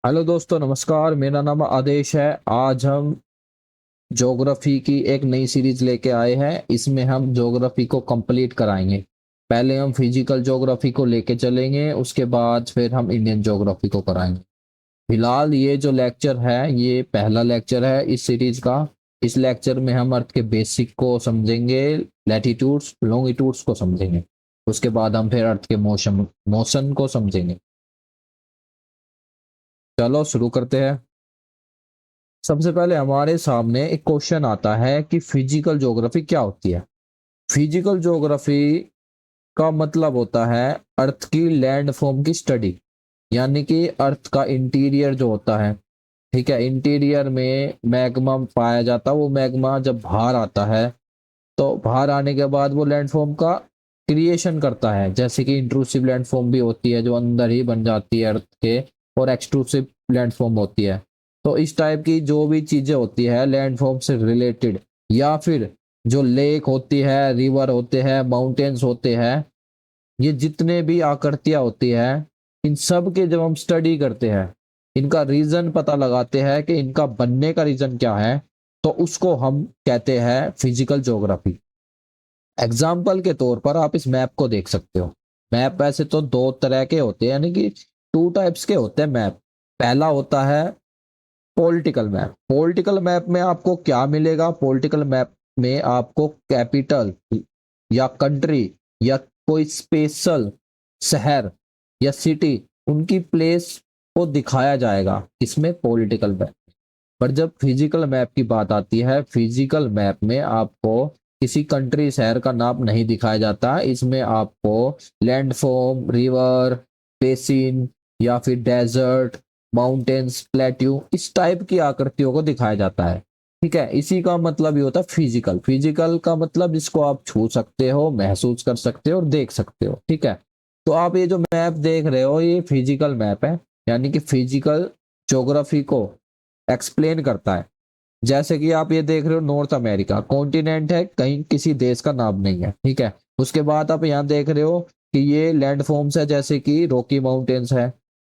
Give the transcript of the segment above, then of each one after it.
Hello दोस्तों, नमस्कार। मेरा नाम आदेश है। आज हम ज्योग्राफी की एक नई सीरीज लेके आए हैं। इसमें हम ज्योग्राफी को कंप्लीट कराएंगे। पहले हम फिजिकल ज्योग्राफी को लेके चलेंगे, उसके बाद फिर हम इंडियन ज्योग्राफी को कराएंगे। फिलहाल ये जो लेक्चर है, ये पहला लेक्चर है इस सीरीज का। इस लेक्चर में हम अर्थ के बेसिक को समझेंगे, लैटिट्यूड्स लॉन्गिट्यूड्स को समझेंगे। उसके बाद हम फिर अर्थ के मोशन मोशन को समझेंगे। चलो शुरू करते हैं। सबसे पहले हमारे सामने एक क्वेश्चन आता है कि फिजिकल ज्योग्राफी क्या होती है। फिजिकल ज्योग्राफी का मतलब होता है अर्थ की लैंड फॉर्म की स्टडी, यानी कि अर्थ का इंटीरियर जो होता है। ठीक है, इंटीरियर में मैग्मा पाया जाता है। वो मैग्मा जब बाहर आता है तो बाहर आने के बाद वो लैंडफॉर्म का क्रिएशन करता है। जैसे कि इंट्रूसिव लैंडफॉर्म भी होती है जो अंदर ही बन जाती है अर्थ के, और एक्सट्रूसिव लैंडफॉर्म होती है। तो इस टाइप की जो भी चीजें होती है लैंडफॉर्म से रिलेटेड, या फिर जो लेक होती है, रिवर होते हैं, माउंटेन्स होते हैं, ये जितने भी आकृतियां होती है, इन सब के जब हम स्टडी करते हैं, इनका रीजन पता लगाते हैं कि इनका बनने का रीजन क्या है, तो उसको हम कहते हैं फिजिकल ज्योग्राफी। एग्जाम्पल के तौर पर आप इस मैप को देख सकते हो। मैप वैसे तो दो तरह के होते हैं, यानी कि टू टाइप्स के होते हैं मैप। पहला होता है पॉलिटिकल मैप। पॉलिटिकल मैप में आपको क्या मिलेगा? पॉलिटिकल मैप में आपको कैपिटल या कंट्री या कोई स्पेशल शहर या सिटी, उनकी प्लेस को दिखाया जाएगा। इसमें पॉलिटिकल मैप। पर जब फिजिकल मैप की बात आती है, फिजिकल मैप में आपको किसी कंट्री शहर का नाम नहीं दिखाया जाता। इसमें आपको लैंडफॉर्म, रिवर, बेसिन या फिर डेजर्ट, माउंटेन्स, प्लेट्यू, इस टाइप की आकृतियों को दिखाया जाता है। ठीक है, इसी का मतलब ये होता है फिजिकल। फिजिकल का मतलब जिसको आप छू सकते हो, महसूस कर सकते हो और देख सकते हो। ठीक है, तो आप ये जो मैप देख रहे हो, ये फिजिकल मैप है, यानी कि फिजिकल ज्योग्राफी को एक्सप्लेन करता है। जैसे कि आप ये देख रहे हो, नॉर्थ अमेरिका कॉन्टिनेंट है, कहीं किसी देश का नाम नहीं है। ठीक है, उसके बाद आप यहाँ देख रहे हो कि ये लैंड फॉर्म्स है, जैसे कि रॉकी माउंटेन्स है।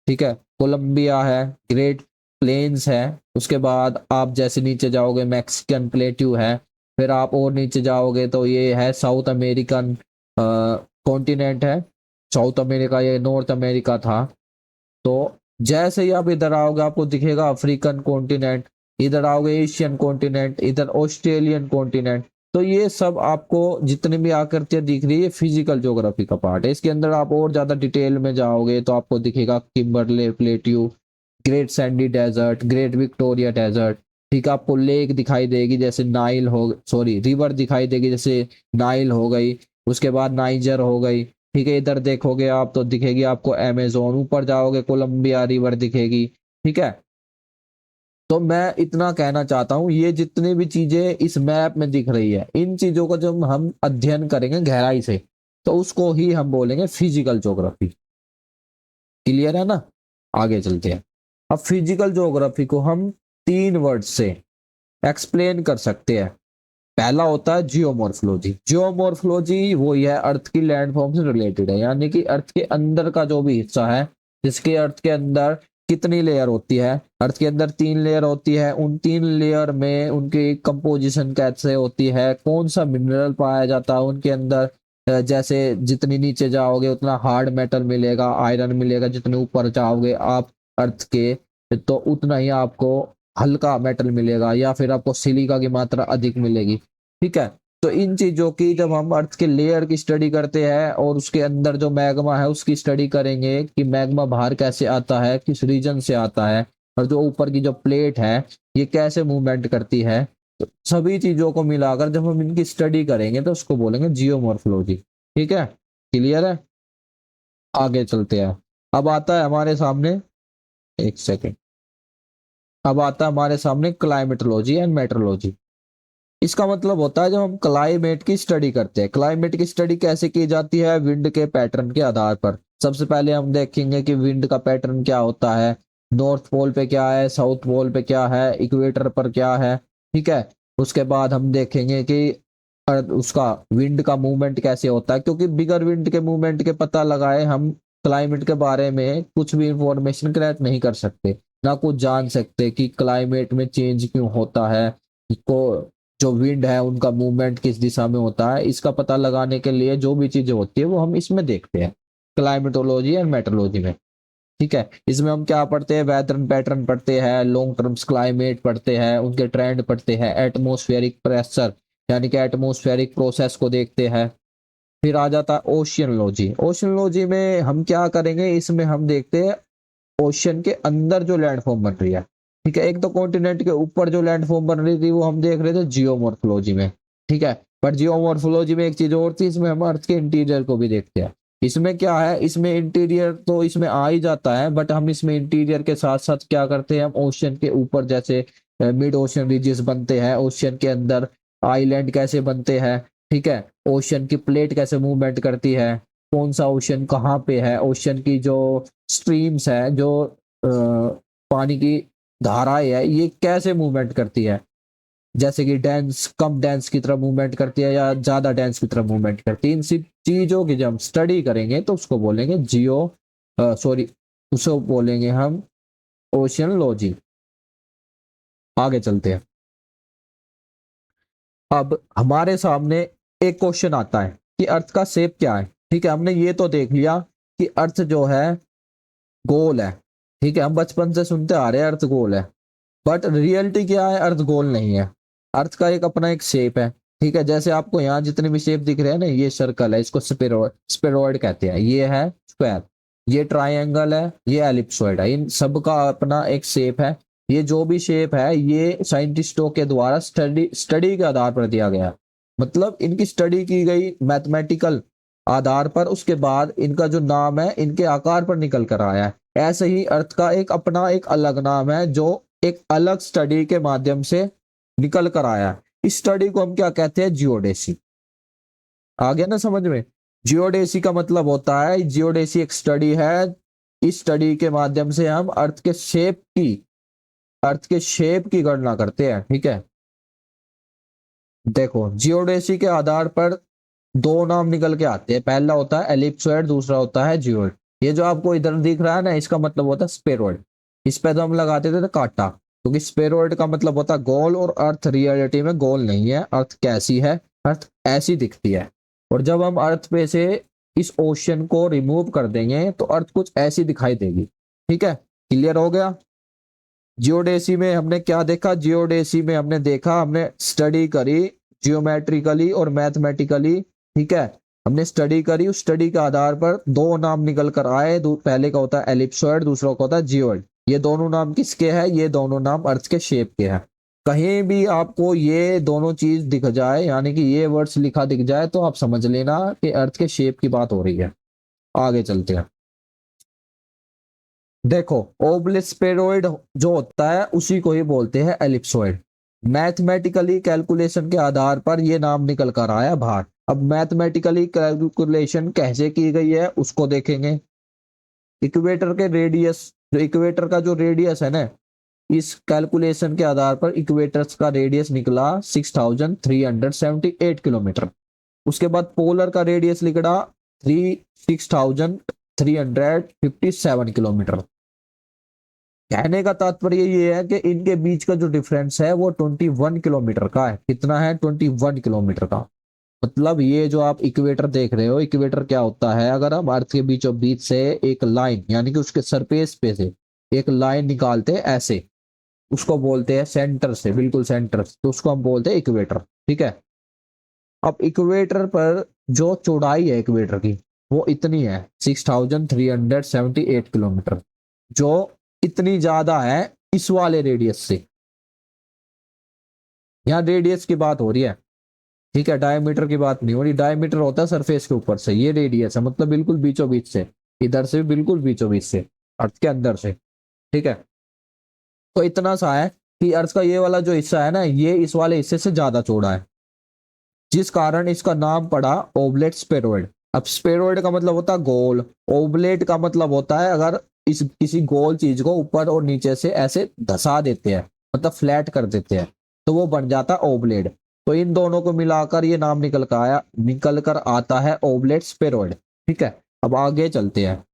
ठीक है, कोलंबिया है, ग्रेट प्लेन्स है। उसके बाद आप जैसे नीचे जाओगे, मैक्सिकन प्लेट्यू है। फिर आप और नीचे जाओगे तो ये है साउथ अमेरिकन कॉन्टिनेंट है। साउथ अमेरिका, ये नॉर्थ अमेरिका था। तो जैसे ही आप इधर आओगे आपको दिखेगा अफ्रीकन कॉन्टिनेंट, इधर आओगे एशियन कॉन्टिनेंट, इधर ऑस्ट्रेलियन कॉन्टिनेंट। तो ये सब आपको जितनी भी आकृतियां दिख रही है, फिजिकल ज्योग्राफी का पार्ट है। इसके अंदर आप और ज्यादा डिटेल में जाओगे तो आपको दिखेगा Kimberley Plateau, Great Sandy Desert, Great Victoria Desert. ठीक है, आपको लेक दिखाई देगी जैसे नाइल हो, सॉरी रिवर दिखाई देगी जैसे नाइल हो गई, उसके बाद नाइजर हो गई। ठीक है, इधर देखोगे आप तो दिखेगी आपको अमेजोन, ऊपर जाओगे कोलंबिया रिवर दिखेगी। ठीक है, तो मैं इतना कहना चाहता हूँ, ये जितनी भी चीजें इस मैप में दिख रही है, इन चीजों का जब हम अध्ययन करेंगे गहराई से, तो उसको ही हम बोलेंगे फिजिकल ज्योग्राफी। क्लियर है ना? आगे चलते हैं। अब फिजिकल ज्योग्राफी को हम तीन वर्ड से एक्सप्लेन कर सकते हैं। पहला होता है जियोमॉर्फोलॉजी। जियोमॉर्फोलॉजी वही है, अर्थ की लैंडफॉर्म से रिलेटेड है, यानी कि अर्थ के अंदर का जो भी हिस्सा है, जिसके अर्थ के अंदर कितनी लेयर होती है। अर्थ के अंदर तीन लेयर होती है, उन तीन लेयर में उनकी कंपोजिशन कैसे होती है, कौन सा मिनरल पाया जाता है उनके अंदर। जैसे जितनी नीचे जाओगे उतना हार्ड मेटल मिलेगा, आयरन मिलेगा। जितने ऊपर जाओगे आप अर्थ के, तो उतना ही आपको हल्का मेटल मिलेगा, या फिर आपको सिलिका की मात्रा अधिक मिलेगी। ठीक है, तो इन चीजों की जब हम अर्थ के लेयर की स्टडी करते हैं और उसके अंदर जो मैग्मा है उसकी स्टडी करेंगे कि मैग्मा बाहर कैसे आता है, किस रीजन से आता है, और जो ऊपर की जो प्लेट है ये कैसे मूवमेंट करती है। तो सभी चीजों को मिलाकर जब हम इनकी स्टडी करेंगे तो उसको बोलेंगे जियोमॉर्फोलॉजी। ठीक है, क्लियर है? आगे चलते हैं। अब आता है हमारे सामने, एक सेकेंड, अब आता है हमारे सामने क्लाइमेटोलॉजी एंड मेट्रोलॉजी। इसका मतलब होता है जब हम क्लाइमेट की स्टडी करते हैं। क्लाइमेट की स्टडी कैसे की जाती है? विंड के पैटर्न के आधार पर। सबसे पहले हम देखेंगे कि विंड का पैटर्न क्या होता है, नॉर्थ पोल पे क्या है, साउथ पोल पे क्या है, इक्वेटर पर क्या है। ठीक है, उसके बाद हम देखेंगे कि उसका विंड का मूवमेंट कैसे होता है, क्योंकि बिगर विंड के मूवमेंट के पता लगाए हम क्लाइमेट के बारे में कुछ भी इंफॉर्मेशन कलेक्ट नहीं कर सकते। ना कुछ जान सकते कि क्लाइमेट में चेंज क्यों होता है, को जो विंड है उनका मूवमेंट किस दिशा में होता है, इसका पता लगाने के लिए जो भी चीजें होती है वो हम इसमें देखते हैं, क्लाइमेटोलॉजी एंड मेट्रोलॉजी में। ठीक है, इसमें हम क्या पढ़ते हैं, वेदर पैटर्न पढ़ते हैं, लॉन्ग टर्म्स क्लाइमेट पढ़ते हैं, उनके ट्रेंड पढ़ते हैं, एटमोस्फेरिक प्रेशर यानी कि एटमोस्फेरिक प्रोसेस को देखते हैं। फिर आ जाता है ओशियनोलॉजी। ओशियनोलॉजी में हम क्या करेंगे, इसमें हम देखते हैं ओशियन के अंदर जो लैंडफॉर्म बन रही है। ठीक है, एक तो कॉन्टिनेंट के ऊपर जो लैंडफॉर्म बन रही थी वो हम देख रहे थे जियोमॉर्फोलॉजी में। ठीक है, पर जियोमॉर्फोलॉजी में एक चीज और थी, इसमें हम अर्थ के इंटीरियर को भी देखते हैं। इसमें क्या है, इसमें इंटीरियर तो इसमें आ ही जाता है, बट हम इसमें इंटीरियर के साथ साथ क्या करते हैं, हम ओशियन के ऊपर जैसे मिड ओशियन रीजेस बनते हैं, ओशियन के अंदर आइलैंड कैसे बनते हैं, ठीक है, ओशियन की प्लेट कैसे मूवमेंट करती है, कौन सा ओशियन कहाँ पे है, ओशियन की जो स्ट्रीम्स है, जो पानी की धाराएं है, ये कैसे मूवमेंट करती है, जैसे कि डेंस कम डेंस की तरफ मूवमेंट करती है या ज्यादा डेंस की तरफ मूवमेंट करती है। इन सब चीजों की जब हम स्टडी करेंगे तो उसको बोलेंगे उसको बोलेंगे हम ओशियनोलॉजी। आगे चलते हैं। अब हमारे सामने एक क्वेश्चन आता है कि अर्थ का शेप क्या है। ठीक है, हमने ये तो देख लिया कि अर्थ जो है गोल है। ठीक है, हम बचपन से सुनते आ रहे हैं अर्थ गोल है, बट रियलिटी क्या है, अर्थ गोल नहीं है। अर्थ का एक अपना एक शेप है। ठीक है, जैसे आपको यहाँ जितने भी शेप दिख रहे हैं ना, ये सर्कल है, इसको स्पेरोइड कहते हैं, ये है स्क्वायर, ये ट्राइंगल है, ये एलिप्सॉइड है, इन सब का अपना एक शेप है। ये जो भी शेप है ये साइंटिस्टों के द्वारा स्टडी के आधार पर दिया गया, मतलब इनकी स्टडी की गई मैथमेटिकल आधार पर, उसके बाद इनका जो नाम है इनके आकार पर निकल कर आया है। ऐसे ही अर्थ का एक अपना एक अलग नाम है जो एक अलग स्टडी के माध्यम से निकल कर आया। इस स्टडी को हम क्या कहते हैं, जियोडेसी। आ गया ना समझ में। जियोडेसी का मतलब होता है, जियोडेसी एक स्टडी है, इस स्टडी के माध्यम से हम अर्थ के शेप की गणना करते हैं। ठीक है, देखो जियोडेसी के आधार पर दो नाम निकल के आते हैं, पहला होता है एलिप्सॉइड, दूसरा होता है जियोइड। ये जो आपको इधर दिख रहा है ना, इसका मतलब होता है स्पेरोइड। इस पे तो हम लगाते थे कांटा, क्योंकि स्पेरोइड का मतलब होता है गोल, और अर्थ रियलिटी में गोल नहीं है। अर्थ कैसी है, अर्थ ऐसी दिखती है। और जब हम अर्थ पे से इस ओशन को रिमूव कर देंगे तो अर्थ कुछ ऐसी दिखाई देगी। ठीक है, क्लियर हो गया। जियोडेसी में हमने क्या देखा, जियोडेसी में हमने देखा, हमने स्टडी करी जियोमेट्रिकली और मैथमेटिकली। ठीक है, हमने स्टडी करी, उस स्टडी के आधार पर दो नाम निकल कर आए, पहले का होता है एलिप्सॉइड, दूसरा का होता है जियोइड। ये दोनों नाम किसके हैं, ये दोनों नाम अर्थ के शेप के हैं। कहीं भी आपको ये दोनों चीज दिख जाए, यानी कि ये वर्ड्स लिखा दिख जाए, तो आप समझ लेना कि अर्थ के शेप की बात हो रही है। आगे चलते हैं। देखो ओब्लिस्पेरोइड जो होता है उसी को ही बोलते हैं एलिप्सोइड। मैथमेटिकली कैलकुलेशन के आधार पर ये नाम निकल कर आया बाहर। अब मैथमेटिकली कैलकुलेशन कैसे की गई है उसको देखेंगे। इक्वेटर के रेडियस, जो इक्वेटर का जो रेडियस है ना, इस कैलकुलेशन के आधार पर इक्वेटर का रेडियस निकला 6378 किलोमीटर। उसके बाद पोलर का रेडियस निकला 6357 किलोमीटर। कहने का तात्पर्य ये है कि इनके बीच का जो डिफरेंस है वो 21 किलोमीटर का है। कितना है, 21 किलोमीटर का। मतलब ये जो आप इक्वेटर देख रहे हो, इक्वेटर क्या होता है, अगर हम अर्थ के बीचों बीच से एक लाइन, यानी कि उसके सरफेस पे से एक लाइन निकालते हैं ऐसे, उसको बोलते हैं सेंटर से, बिल्कुल सेंटर से, तो उसको हम बोलते हैं इक्वेटर। ठीक है, अब इक्वेटर पर जो चौड़ाई है इक्वेटर की वो इतनी है 6378 किलोमीटर, जो इतनी ज्यादा है इस वाले रेडियस से। यहाँ रेडियस की बात हो रही है। ठीक है, डायमीटर की बात नहीं हो रही। डायमीटर होता है सरफेस के ऊपर से, ये रेडियस है, मतलब बिल्कुल बीचों बीच से, इधर से बिल्कुल बीचों बीच से, अर्थ के अंदर से। ठीक है, तो इतना सा है कि अर्थ का ये वाला जो हिस्सा है ना, ये इस वाले हिस्से से ज्यादा चौड़ा है, जिस कारण इसका नाम पड़ा ओबलेट स्पेरोइड। अब स्पेरोइड का मतलब होता है गोल, ओबलेट का मतलब होता है अगर इस किसी गोल चीज को ऊपर और नीचे से ऐसे धसा देते हैं, मतलब फ्लैट कर देते हैं, तो वो बन जाता है ओबलेट। तो इन दोनों को मिलाकर ये नाम निकल कर आता है ओबलेट स्पेरोइड। ठीक है, अब आगे चलते हैं।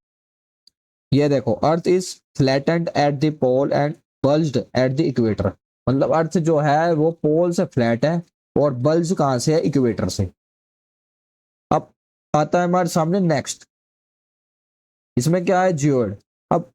ये देखो, earth is flattened at the pole and bulged at the equator. मतलब अर्थ जो है वो पोल से फ्लैट है और बल्ज कहां से है, इक्वेटर से। अब आता है हमारे सामने नेक्स्ट, इसमें क्या है, जियोइड। अब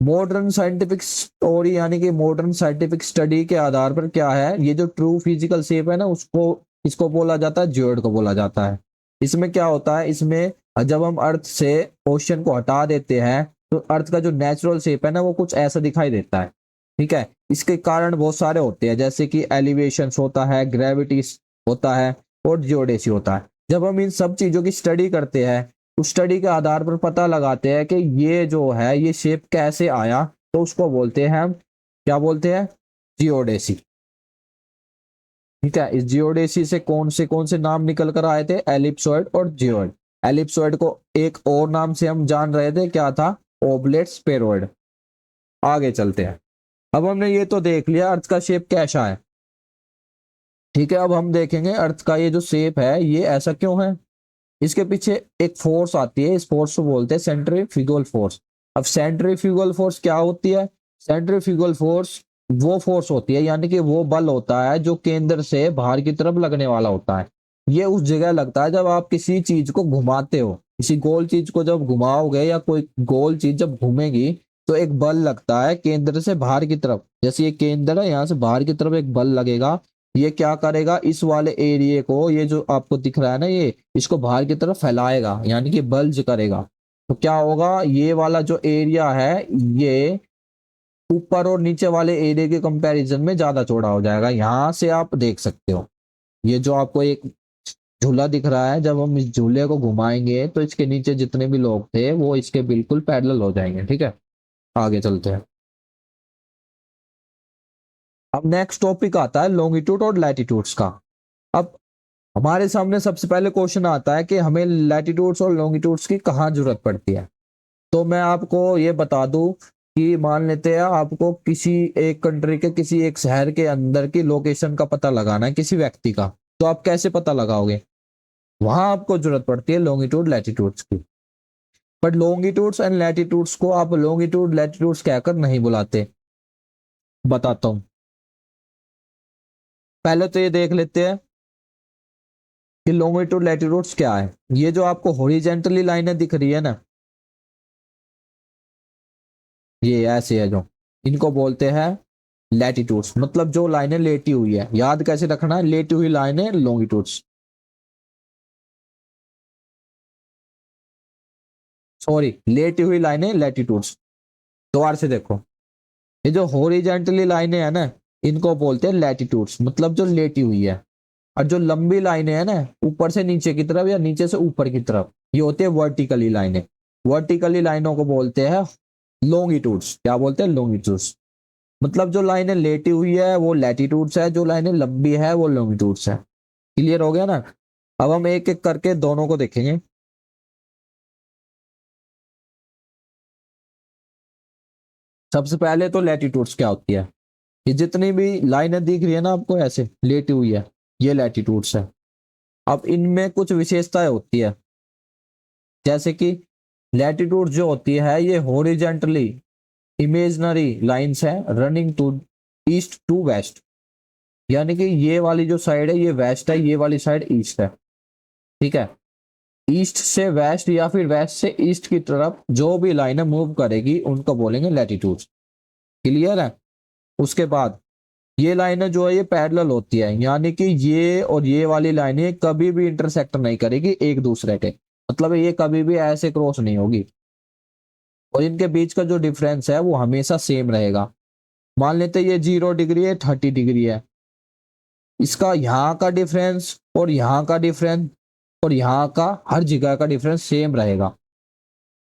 मॉडर्न साइंटिफिक स्टोरी यानी कि मॉडर्न साइंटिफिक स्टडी के आधार पर क्या है, ये जो ट्रू फिजिकल शेप है ना, उसको इसको बोला जाता है, जियोइड को बोला जाता है। इसमें क्या होता है, इसमें जब हम अर्थ से ओशन को हटा देते हैं तो अर्थ का जो नेचुरल शेप है ना वो कुछ ऐसा दिखाई देता है। ठीक है, इसके कारण बहुत सारे होते हैं, जैसे कि एलिवेशन होता है, ग्रेविटी होता है और जियोडेसी होता है। जब हम इन सब चीजों की स्टडी करते हैं, उस स्टडी के आधार पर पता लगाते हैं कि ये जो है ये शेप कैसे आया, तो उसको बोलते हैं हम, क्या बोलते हैं, जियोडेसी। ठीक है, इस जियोडेसी से कौन से नाम निकल कर आए थे, एलिप्सॉइड और जियोइड। एलिप्सॉइड को एक और नाम से हम जान रहे थे, क्या था, ओबलेट स्पेरोइड। आगे चलते हैं। अब हमने ये तो देख लिया अर्थ का शेप कैसा है। ठीक है, अब हम देखेंगे अर्थ का ये जो शेप है ये ऐसा क्यों है। इसके पीछे एक फोर्स आती है, इस फोर्स को बोलते हैं सेंट्रीफ्यूगल फोर्स। अब सेंट्रीफ्यूगल फोर्स क्या होती है, सेंट्रीफ्यूगल फोर्स वो फोर्स होती है, यानी कि वो बल होता है जो केंद्र से बाहर की तरफ लगने वाला होता है। ये उस जगह लगता है जब आप किसी चीज को घुमाते हो, किसी गोल चीज को जब घुमाओगे या कोई गोल चीज जब घूमेगी तो एक बल लगता है केंद्र से बाहर की तरफ। जैसे ये केंद्र है, यहाँ से बाहर की तरफ एक बल लगेगा, ये क्या करेगा, इस वाले एरिया को, ये जो आपको दिख रहा है ना, ये इसको बाहर की तरफ फैलाएगा, यानी कि बल्ज करेगा। तो क्या होगा, ये वाला जो एरिया है ये ऊपर और नीचे वाले एरिया के कंपैरिजन में ज्यादा चौड़ा हो जाएगा। यहां से आप देख सकते हो, ये जो आपको एक झूला दिख रहा है, जब हम इस झूले को घुमाएंगे तो इसके नीचे जितने भी लोग थे वो इसके बिल्कुल पैरेलल हो जाएंगे। ठीक है, आगे चलते हैं। अब नेक्स्ट टॉपिक आता है लॉन्गिट्यूड और लैटिट्यूड्स का। अब हमारे सामने सबसे पहले क्वेश्चन आता है कि हमें लैटिट्यूड्स और लॉन्गिट्यूड्स की कहाँ जरूरत पड़ती है। तो मैं आपको ये बता दूं कि मान लेते हैं आपको किसी एक कंट्री के किसी एक शहर के अंदर की लोकेशन का पता लगाना है किसी व्यक्ति का, तो आप कैसे पता लगाओगे, वहां आपको जरूरत पड़ती है लॉन्गिट्यूड लैटिट्यूड्स की। बट लॉन्गिट्यूड्स एंड लैटिट्यूड्स को आप लॉन्गिट्यूड लैटिट्यूड्स कहकर नहीं बुलाते, बताता हूं। पहले तो ये देख लेते हैं कि लॉन्गिट्यूड लैटिट्यूड्स क्या है। ये जो आपको हॉरिजेंटली लाइनें दिख रही है ना, ये ऐसे है जो, इनको बोलते हैं लैटिट्यूड्स। मतलब जो लाइनें लेटी हुई है, याद कैसे रखना है, लेटी हुई लाइनें लॉन्गिट्यूड्स, सॉरी लेटी हुई लाइनें लैटिट्यूड्स। दोबारा से देखो, ये जो हॉरिजेंटली लाइनें है ना, इनको बोलते हैं लैटिट्यूड्स, मतलब जो लेटी हुई है। और जो लंबी लाइनें है ना, ऊपर से नीचे की तरफ या नीचे से ऊपर की तरफ, ये होती है वर्टिकली लाइनें। वर्टिकली लाइनों को बोलते हैं लॉन्गिट्यूड्स। क्या बोलते हैं, लॉन्गिट्यूड्स। मतलब जो लाइनें लेटी हुई है वो लैटिट्यूड्स है, जो लाइनें लंबी है वो लॉन्गिट्यूड्स है। क्लियर हो गया ना। अब हम एक एक करके दोनों को देखेंगे। सबसे पहले तो लैटिट्यूड्स क्या होती है, ये जितनी भी लाइनें दिख रही है ना आपको ऐसे लेटी हुई है, ये लैटिट्यूड्स है। अब इनमें कुछ विशेषताएं होती है, जैसे कि लैटिट्यूड जो होती है ये हॉरिजेंटली इमेजनरी लाइंस है running to east to west. यानी कि ये वाली जो साइड है ये वेस्ट है, ये वाली साइड ईस्ट है। ठीक है, ईस्ट से वेस्ट या फिर वेस्ट से ईस्ट की तरफ जो भी लाइनें मूव करेगी उनको बोलेंगे लैटिट्यूड्स। क्लियर है। उसके बाद ये लाइनें जो है ये पैरेलल होती है, यानी कि ये और ये वाली लाइनें कभी भी इंटरसेक्ट नहीं करेगी एक दूसरे के, मतलब ये कभी भी ऐसे क्रॉस नहीं होगी। और इनके बीच का जो डिफरेंस है वो हमेशा सेम रहेगा। मान लेते ये 0 डिग्री है, 30 डिग्री है, इसका यहाँ का डिफरेंस और यहाँ का डिफरेंस और यहाँ का हर जगह का डिफरेंस सेम रहेगा।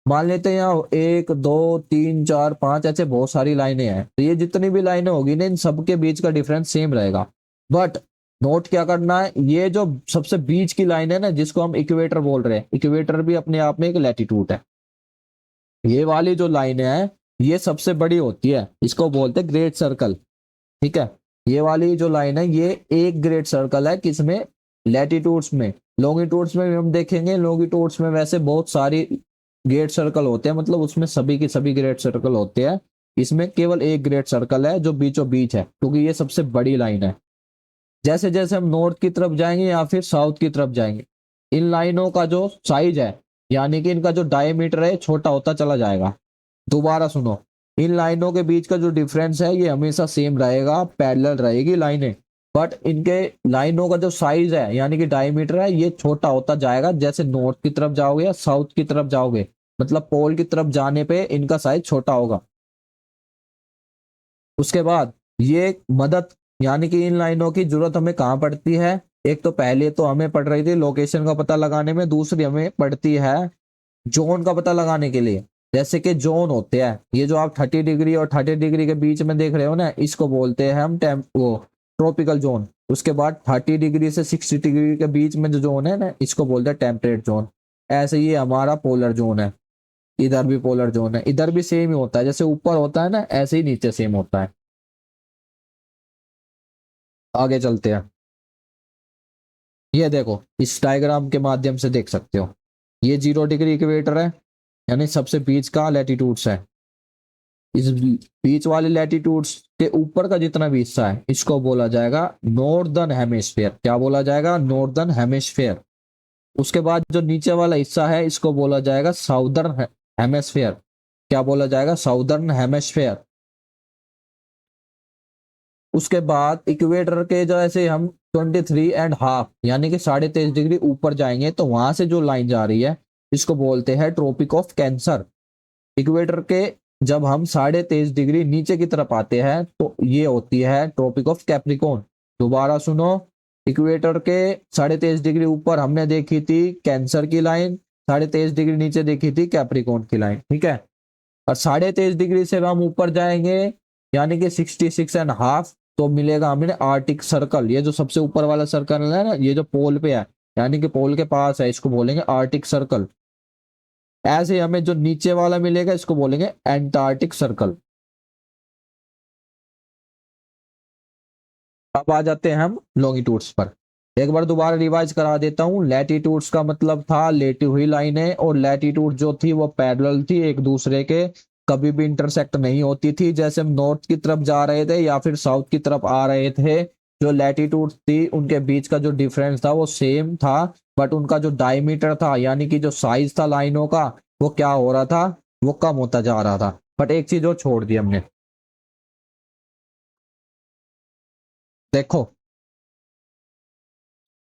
मान लेते हैं यहाँ 1 2 3 4 5 ऐसे बहुत सारी लाइनें हैं, तो ये जितनी भी लाइनें होगी ना इन सबके बीच का डिफरेंस सेम रहेगा। बट नोट क्या करना है, ये जो सबसे बीच की लाइन है ना जिसको हम इक्वेटर बोल रहे हैं, इक्वेटर भी अपने आप में एक लैटिट्यूड है। ये वाली जो लाइन है ये सबसे बड़ी होती है, इसको बोलते हैं ग्रेट सर्कल। ठीक है, ये वाली जो लाइन है ये एक ग्रेट सर्कल है, किसमें, लैटिट्यूड्स में। लॉन्गिट्यूड्स में भी हम देखेंगे, लॉन्गिट्यूड्स में वैसे बहुत सारी ग्रेट सर्कल होते हैं, मतलब उसमें सभी के सभी ग्रेट सर्कल होते हैं। इसमें केवल एक ग्रेट सर्कल है जो बीचों बीच है, क्योंकि ये सबसे बड़ी लाइन है। जैसे जैसे हम नॉर्थ की तरफ जाएंगे या फिर साउथ की तरफ जाएंगे, इन लाइनों का जो साइज है यानी कि इनका जो डायमीटर है छोटा होता चला जाएगा। दोबारा सुनो, इन लाइनों के बीच का जो डिफरेंस है ये हमेशा सेम रहेगा, पैरेलल रहेगी लाइनें, बट इनके लाइनों का जो साइज है यानी कि डायमीटर है ये छोटा होता जाएगा जैसे नॉर्थ की तरफ जाओगे या साउथ की तरफ जाओगे, मतलब पोल की तरफ जाने पे इनका साइज छोटा होगा। उसके बाद ये मदद यानी कि इन लाइनों की जरूरत हमें कहाँ पड़ती है, एक तो पहले तो हमें पड़ रही थी लोकेशन का पता लगाने में, दूसरी हमें पड़ती है जोन का पता लगाने के लिए। जैसे कि जोन होते हैं, ये जो आप 30 डिग्री और 30 डिग्री के बीच में देख रहे हो ना, इसको बोलते हैं हम वो ट्रॉपिकल जोन। उसके बाद 30 डिग्री से 60 डिग्री के बीच में जो जोन है ना, इसको बोलते हैं टेम्परेट जोन। ऐसे ये हमारा पोलर जोन है। इधर भी पोलर जोन है, इधर भी सेम ही होता है, जैसे ऊपर होता है ना ऐसे ही नीचे सेम होता है। आगे चलते हैं। ये देखो इस डायग्राम के माध्यम से देख सकते हो, ये 0 डिग्री इक्वेटर है यानी सबसे बीच का लैटिट्यूड्स है। इस बीच वाले लैटिट्यूड्स के ऊपर का जितना भी हिस्सा है इसको बोला जाएगा नॉर्दर्न हेमिस्फेयर। क्या बोला जाएगा? Northern hemisphere. उसके बाद जो नीचे वाला हिस्सा है इसको बोला जाएगा साउदर्न हेमिस्फेयर। क्या बोला जाएगा? Southern hemisphere. उसके बाद इक्वेटर के जैसे हम 23.5 यानी कि 23.5 डिग्री ऊपर जाएंगे तो वहां से जो लाइन जा रही है इसको बोलते हैं ट्रॉपिक ऑफ कैंसर। इक्वेटर के जब हम 23.5 डिग्री नीचे की तरफ आते हैं तो ये होती है ट्रॉपिक ऑफ कैप्रिकॉर्न। दोबारा सुनो, इक्वेटर के 23.5 डिग्री ऊपर हमने देखी थी कैंसर की लाइन, 23.5 डिग्री नीचे देखी थी कैप्रिकॉर्न की लाइन, ठीक है। और 23.5 डिग्री से हम ऊपर जाएंगे यानी कि 66.5 तो मिलेगा हमें आर्टिक सर्कल। ये जो सबसे ऊपर वाला सर्कल है ना, ये जो पोल पे है यानी कि पोल के पास है, इसको बोलेंगे आर्टिक सर्कल। ऐसे हमें जो नीचे वाला मिलेगा इसको बोलेंगे एंटार्क्टिक सर्कल। अब आ जाते हैं हम लॉन्गिट्यूड्स पर। एक बार दोबारा रिवाइज करा देता हूं। लैटिट्यूड्स का मतलब था लेटी हुई लाइनें, और लैटिट्यूड जो थी वो पैरेलल थी एक दूसरे के, कभी भी इंटरसेक्ट नहीं होती थी। जैसे हम नॉर्थ की तरफ जा रहे थे या फिर साउथ की तरफ आ रहे थे, जो लैटिट्यूड थी उनके बीच का जो डिफरेंस था वो सेम था, बट उनका जो डायमीटर था यानी कि जो साइज था लाइनों का वो क्या हो रहा था, वो कम होता जा रहा था। बट एक चीज वो छोड़ दी हमने, देखो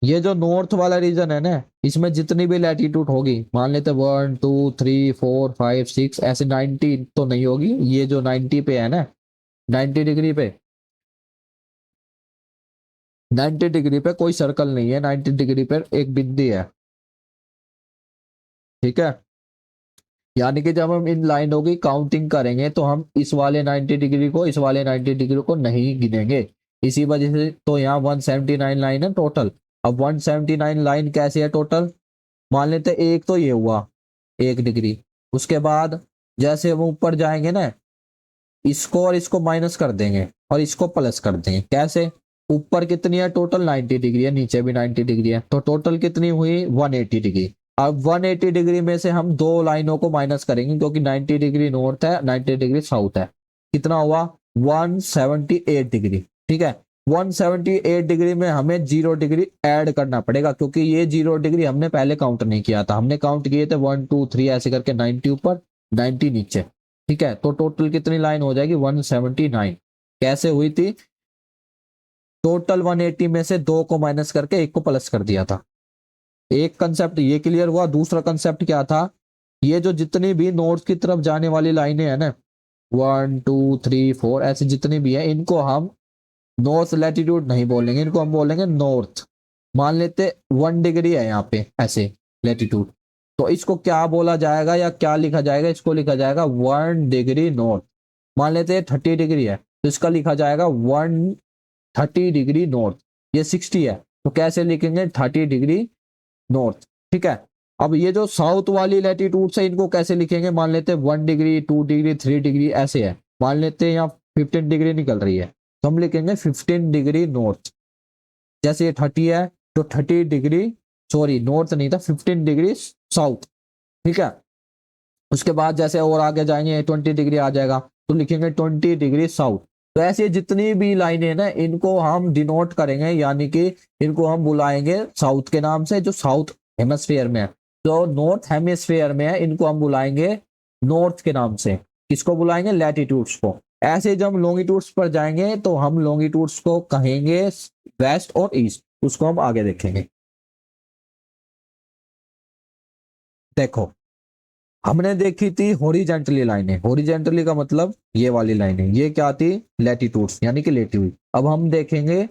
ये जो नॉर्थ वाला रीजन है ना, इसमें जितनी भी लैटिट्यूड होगी, मान लेते 1 2 3 4 5 6 ऐसे 90 तो नहीं होगी, ये जो 90 पे है ना, 90 डिग्री पे, 90 डिग्री पे कोई सर्कल नहीं है, 90 डिग्री पे एक बिंदी है, ठीक है। यानी कि जब हम इन लाइनों की काउंटिंग करेंगे तो हम इस वाले 90 डिग्री को इस वाले 90 डिग्री को नहीं गिनेंगे। इसी वजह से तो यहाँ 179 लाइन है टोटल। अब 179 लाइन कैसे है टोटल? मान लेते एक तो ये हुआ 1 डिग्री। उसके बाद जैसे हम ऊपर जाएंगे ना, इसको और इसको माइनस कर देंगे और इसको प्लस कर देंगे। कैसे? ऊपर कितनी है टोटल? 90 डिग्री है, नीचे भी 90 डिग्री है, तो टोटल कितनी हुई? 180 डिग्री। अब 180 डिग्री में से हम दो लाइनों को माइनस करेंगे क्योंकि 90 डिग्री नॉर्थ है, 90 डिग्री साउथ है। कितना हुआ? 178 डिग्री, ठीक है। 178 डिग्री में हमें 0 डिग्री ऐड करना पड़ेगा क्योंकि ये 0 डिग्री हमने पहले काउंट नहीं किया था, हमने काउंट किए थे 1 2 3 ऐसे करके, 90 ऊपर 90 नीचे, ठीक है। तो टोटल कितनी लाइन हो जाएगी? 179। कैसे हुई थी? टोटल 180 में से दो को माइनस करके एक को प्लस कर दिया था। एक कंसेप्ट ये क्लियर हुआ। दूसरा कंसेप्ट क्या था? ये जो जितनी भी नॉर्थ की तरफ जाने वाली लाइनें हैं ना, 1 2 3 4 ऐसे जितनी भी है, इनको हम नॉर्थ लैटिट्यूड नहीं बोलेंगे, इनको हम बोलेंगे नॉर्थ। मान लेते 1 डिग्री है यहाँ पे ऐसे लैटिट्यूड, तो इसको क्या बोला जाएगा या क्या लिखा जाएगा? इसको लिखा जाएगा 1 डिग्री नॉर्थ। मान लेते हैं 30 डिग्री है तो इसका लिखा जाएगा 130 डिग्री नॉर्थ। ये 60 है तो कैसे लिखेंगे? 30 डिग्री नॉर्थ, ठीक है। अब ये जो साउथ वाली लैटिट्यूड है इनको कैसे लिखेंगे? मान लेते हैं 1 डिग्री 2 डिग्री 3 डिग्री ऐसे है। मान लेते हैं यहाँ 15 डिग्री निकल रही है तो हम लिखेंगे 15 डिग्री नॉर्थ। जैसे ये 30 है तो 30 डिग्री, सॉरी नॉर्थ नहीं था, 15 डिग्री साउथ, ठीक है। उसके बाद जैसे और आगे जाएंगे 20 डिग्री आ जाएगा तो लिखेंगे 20 डिग्री साउथ। तो ऐसे जितनी भी लाइनें हैं ना इनको हम डिनोट करेंगे, यानी कि इनको हम बुलाएंगे साउथ के नाम से, जो साउथ हेमस्फेयर में है। जो नॉर्थ हेमिस्फेयर में है इनको हम बुलाएंगे नॉर्थ के नाम से। किसको बुलाएंगे? लैटिट्यूड्स को। ऐसे जब हम लॉन्गिट्यूड्स पर जाएंगे तो हम लॉन्गिट्यूड्स को कहेंगे वेस्ट और ईस्ट, उसको हम आगे देखेंगे। देखो हमने देखी थी हॉरिजेंटली लाइनें, हॉरिजेंटली का मतलब ये वाली लाइनें, ये क्या थी? लैटिट्यूड्स यानी कि लेटी हुई। अब हम देखेंगे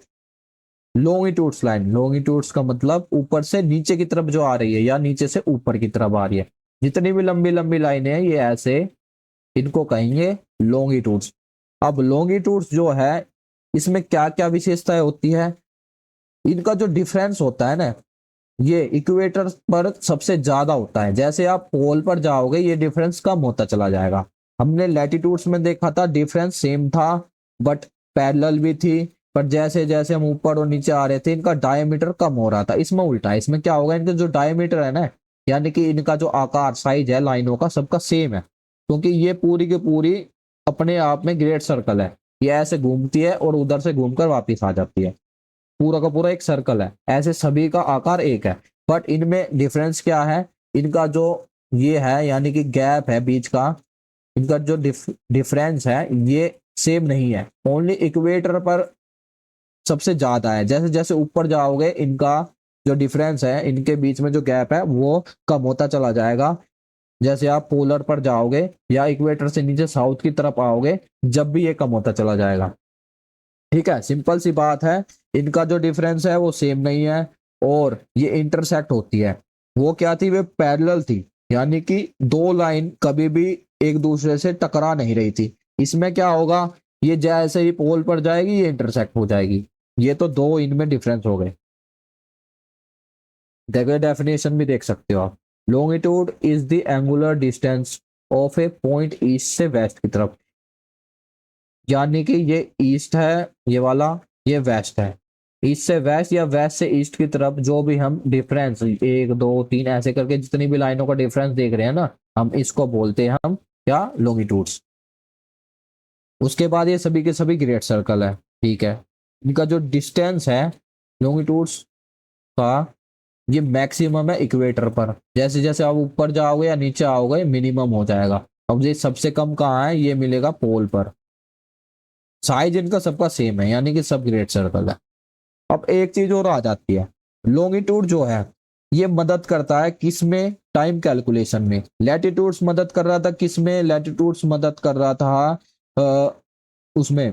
लॉन्गिट्यूड्स लाइन, लॉन्गिट्यूड्स का मतलब ऊपर से नीचे की तरफ जो आ रही है या नीचे से ऊपर की तरफ आ रही है। जितनी भी लंबी लंबी लाइनें हैं ये ऐसे, इनको कहेंगे लॉन्गिट्यूड्स। अब लॉन्गिट्यूड्स जो है इसमें क्या क्या विशेषताएं होती है? इनका जो डिफरेंस होता है ना ये इक्वेटर पर सबसे ज्यादा होता है। जैसे आप पोल पर जाओगे ये डिफरेंस कम होता चला जाएगा। हमने लैटिट्यूड्स में देखा था डिफरेंस सेम था बट पैरेलल भी थी, पर जैसे जैसे हम ऊपर और नीचे आ रहे थे इनका डायमीटर कम हो रहा था। इसमें उल्टा है, इसमें क्या होगा? इनका जो डायमीटर है ना, यानी कि इनका जो आकार साइज है लाइनों का सबका सेम है, क्योंकि ये पूरी की पूरी अपने आप में ग्रेट सर्कल है। ये ऐसे घूमती है और उधर से घूमकर वापिस आ जाती है, पूरा का पूरा एक सर्कल है। ऐसे सभी का आकार एक है, बट इनमें डिफरेंस क्या है? इनका जो ये है यानी कि गैप है बीच का, इनका जो डिफरेंस है ये सेम नहीं है। ओनली इक्वेटर पर सबसे ज्यादा है। जैसे जैसे ऊपर जाओगे इनका जो डिफरेंस है, इनके बीच में जो गैप है वो कम होता चला जाएगा। जैसे आप पोलर पर जाओगे या इक्वेटर से नीचे साउथ की तरफ आओगे जब भी ये कम होता चला जाएगा। ठीक है, सिंपल सी बात है। इनका जो डिफरेंस है वो सेम नहीं है और ये इंटरसेक्ट होती है। वो क्या थी? वे पैरेलल थी, यानी कि दो लाइन कभी भी एक दूसरे से टकरा नहीं रही थी। इसमें क्या होगा? ये जैसे ही पोल पर जाएगी ये इंटरसेक्ट हो जाएगी। ये तो दो इनमें डिफरेंस हो गए। देखो डेफिनेशन भी देख सकते हो आप। Longitude is the angular distance of A point east से वेस्ट की तरफ, यानी कि ये ईस्ट है ये वाला, ये वेस्ट है। ईस्ट से वेस्ट या वेस्ट से ईस्ट की तरफ जो भी हम डिफरेंस 1 2 3 ऐसे करके जितनी भी लाइनों का डिफरेंस देख रहे हैं ना, हम इसको बोलते हैं हम क्या? लॉन्गिट्यूड्स। उसके बाद ये सभी के सभी ग्रेट सर्कल है। ठीक है, इनका जो डिस्टेंस है लॉन्गिट्यूड्स का ये मैक्सिमम है इक्वेटर पर। जैसे जैसे आप ऊपर जाओगे या नीचे आओगे मिनिमम हो जाएगा। अब ये सबसे कम कहाँ है? ये मिलेगा पोल पर। साइज इनका सबका सेम है, यानी कि सब ग्रेट सर्कल है। अब एक चीज और आ जाती है, लॉन्गिट्यूड जो है ये मदद करता है किसमें? टाइम कैलकुलेशन में। लैटिट्यूड्स मदद कर रहा था किसमें? लैटिट्यूड्स मदद कर रहा था उसमें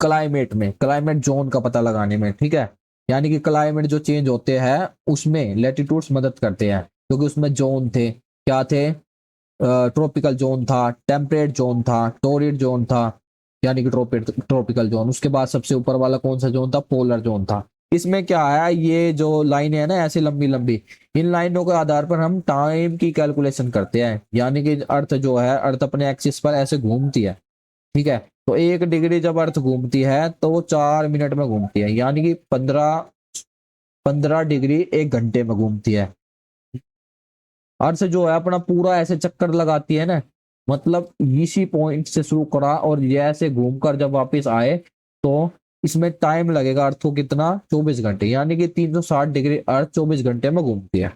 क्लाइमेट में, क्लाइमेट जोन का पता लगाने में। ठीक है, यानी कि क्लाइमेट जो चेंज होते हैं उसमें लैटिट्यूड्स मदद करते हैं, क्योंकि उसमें जोन थे, क्या थे? ट्रॉपिकल जोन था, टेम्परेट जोन था, टोरिड जोन था, यानी कि ट्रॉपिकल जोन। उसके बाद सबसे ऊपर वाला कौन सा जोन था? पोलर जोन था। इसमें क्या है? ये जो लाइनें है ना ऐसे लंबी लंबी, इन लाइनों के आधार पर हम टाइम की कैलकुलेशन करते हैं। यानी कि अर्थ जो है, अर्थ अपने एक्सिस पर ऐसे घूमती है। ठीक है, तो 1 डिग्री जब अर्थ घूमती है तो वो 4 मिनट में घूमती है, यानी कि 15 डिग्री 1 घंटे में घूमती है। अर्थ जो है अपना पूरा ऐसे चक्कर लगाती है ना, मतलब इसी पॉइंट से शुरू करा और ये ऐसे घूमकर जब वापस आए तो इसमें टाइम लगेगा अर्थ को कितना? 24 घंटे, यानी कि 360 डिग्री अर्थ 24 घंटे में घूमती है।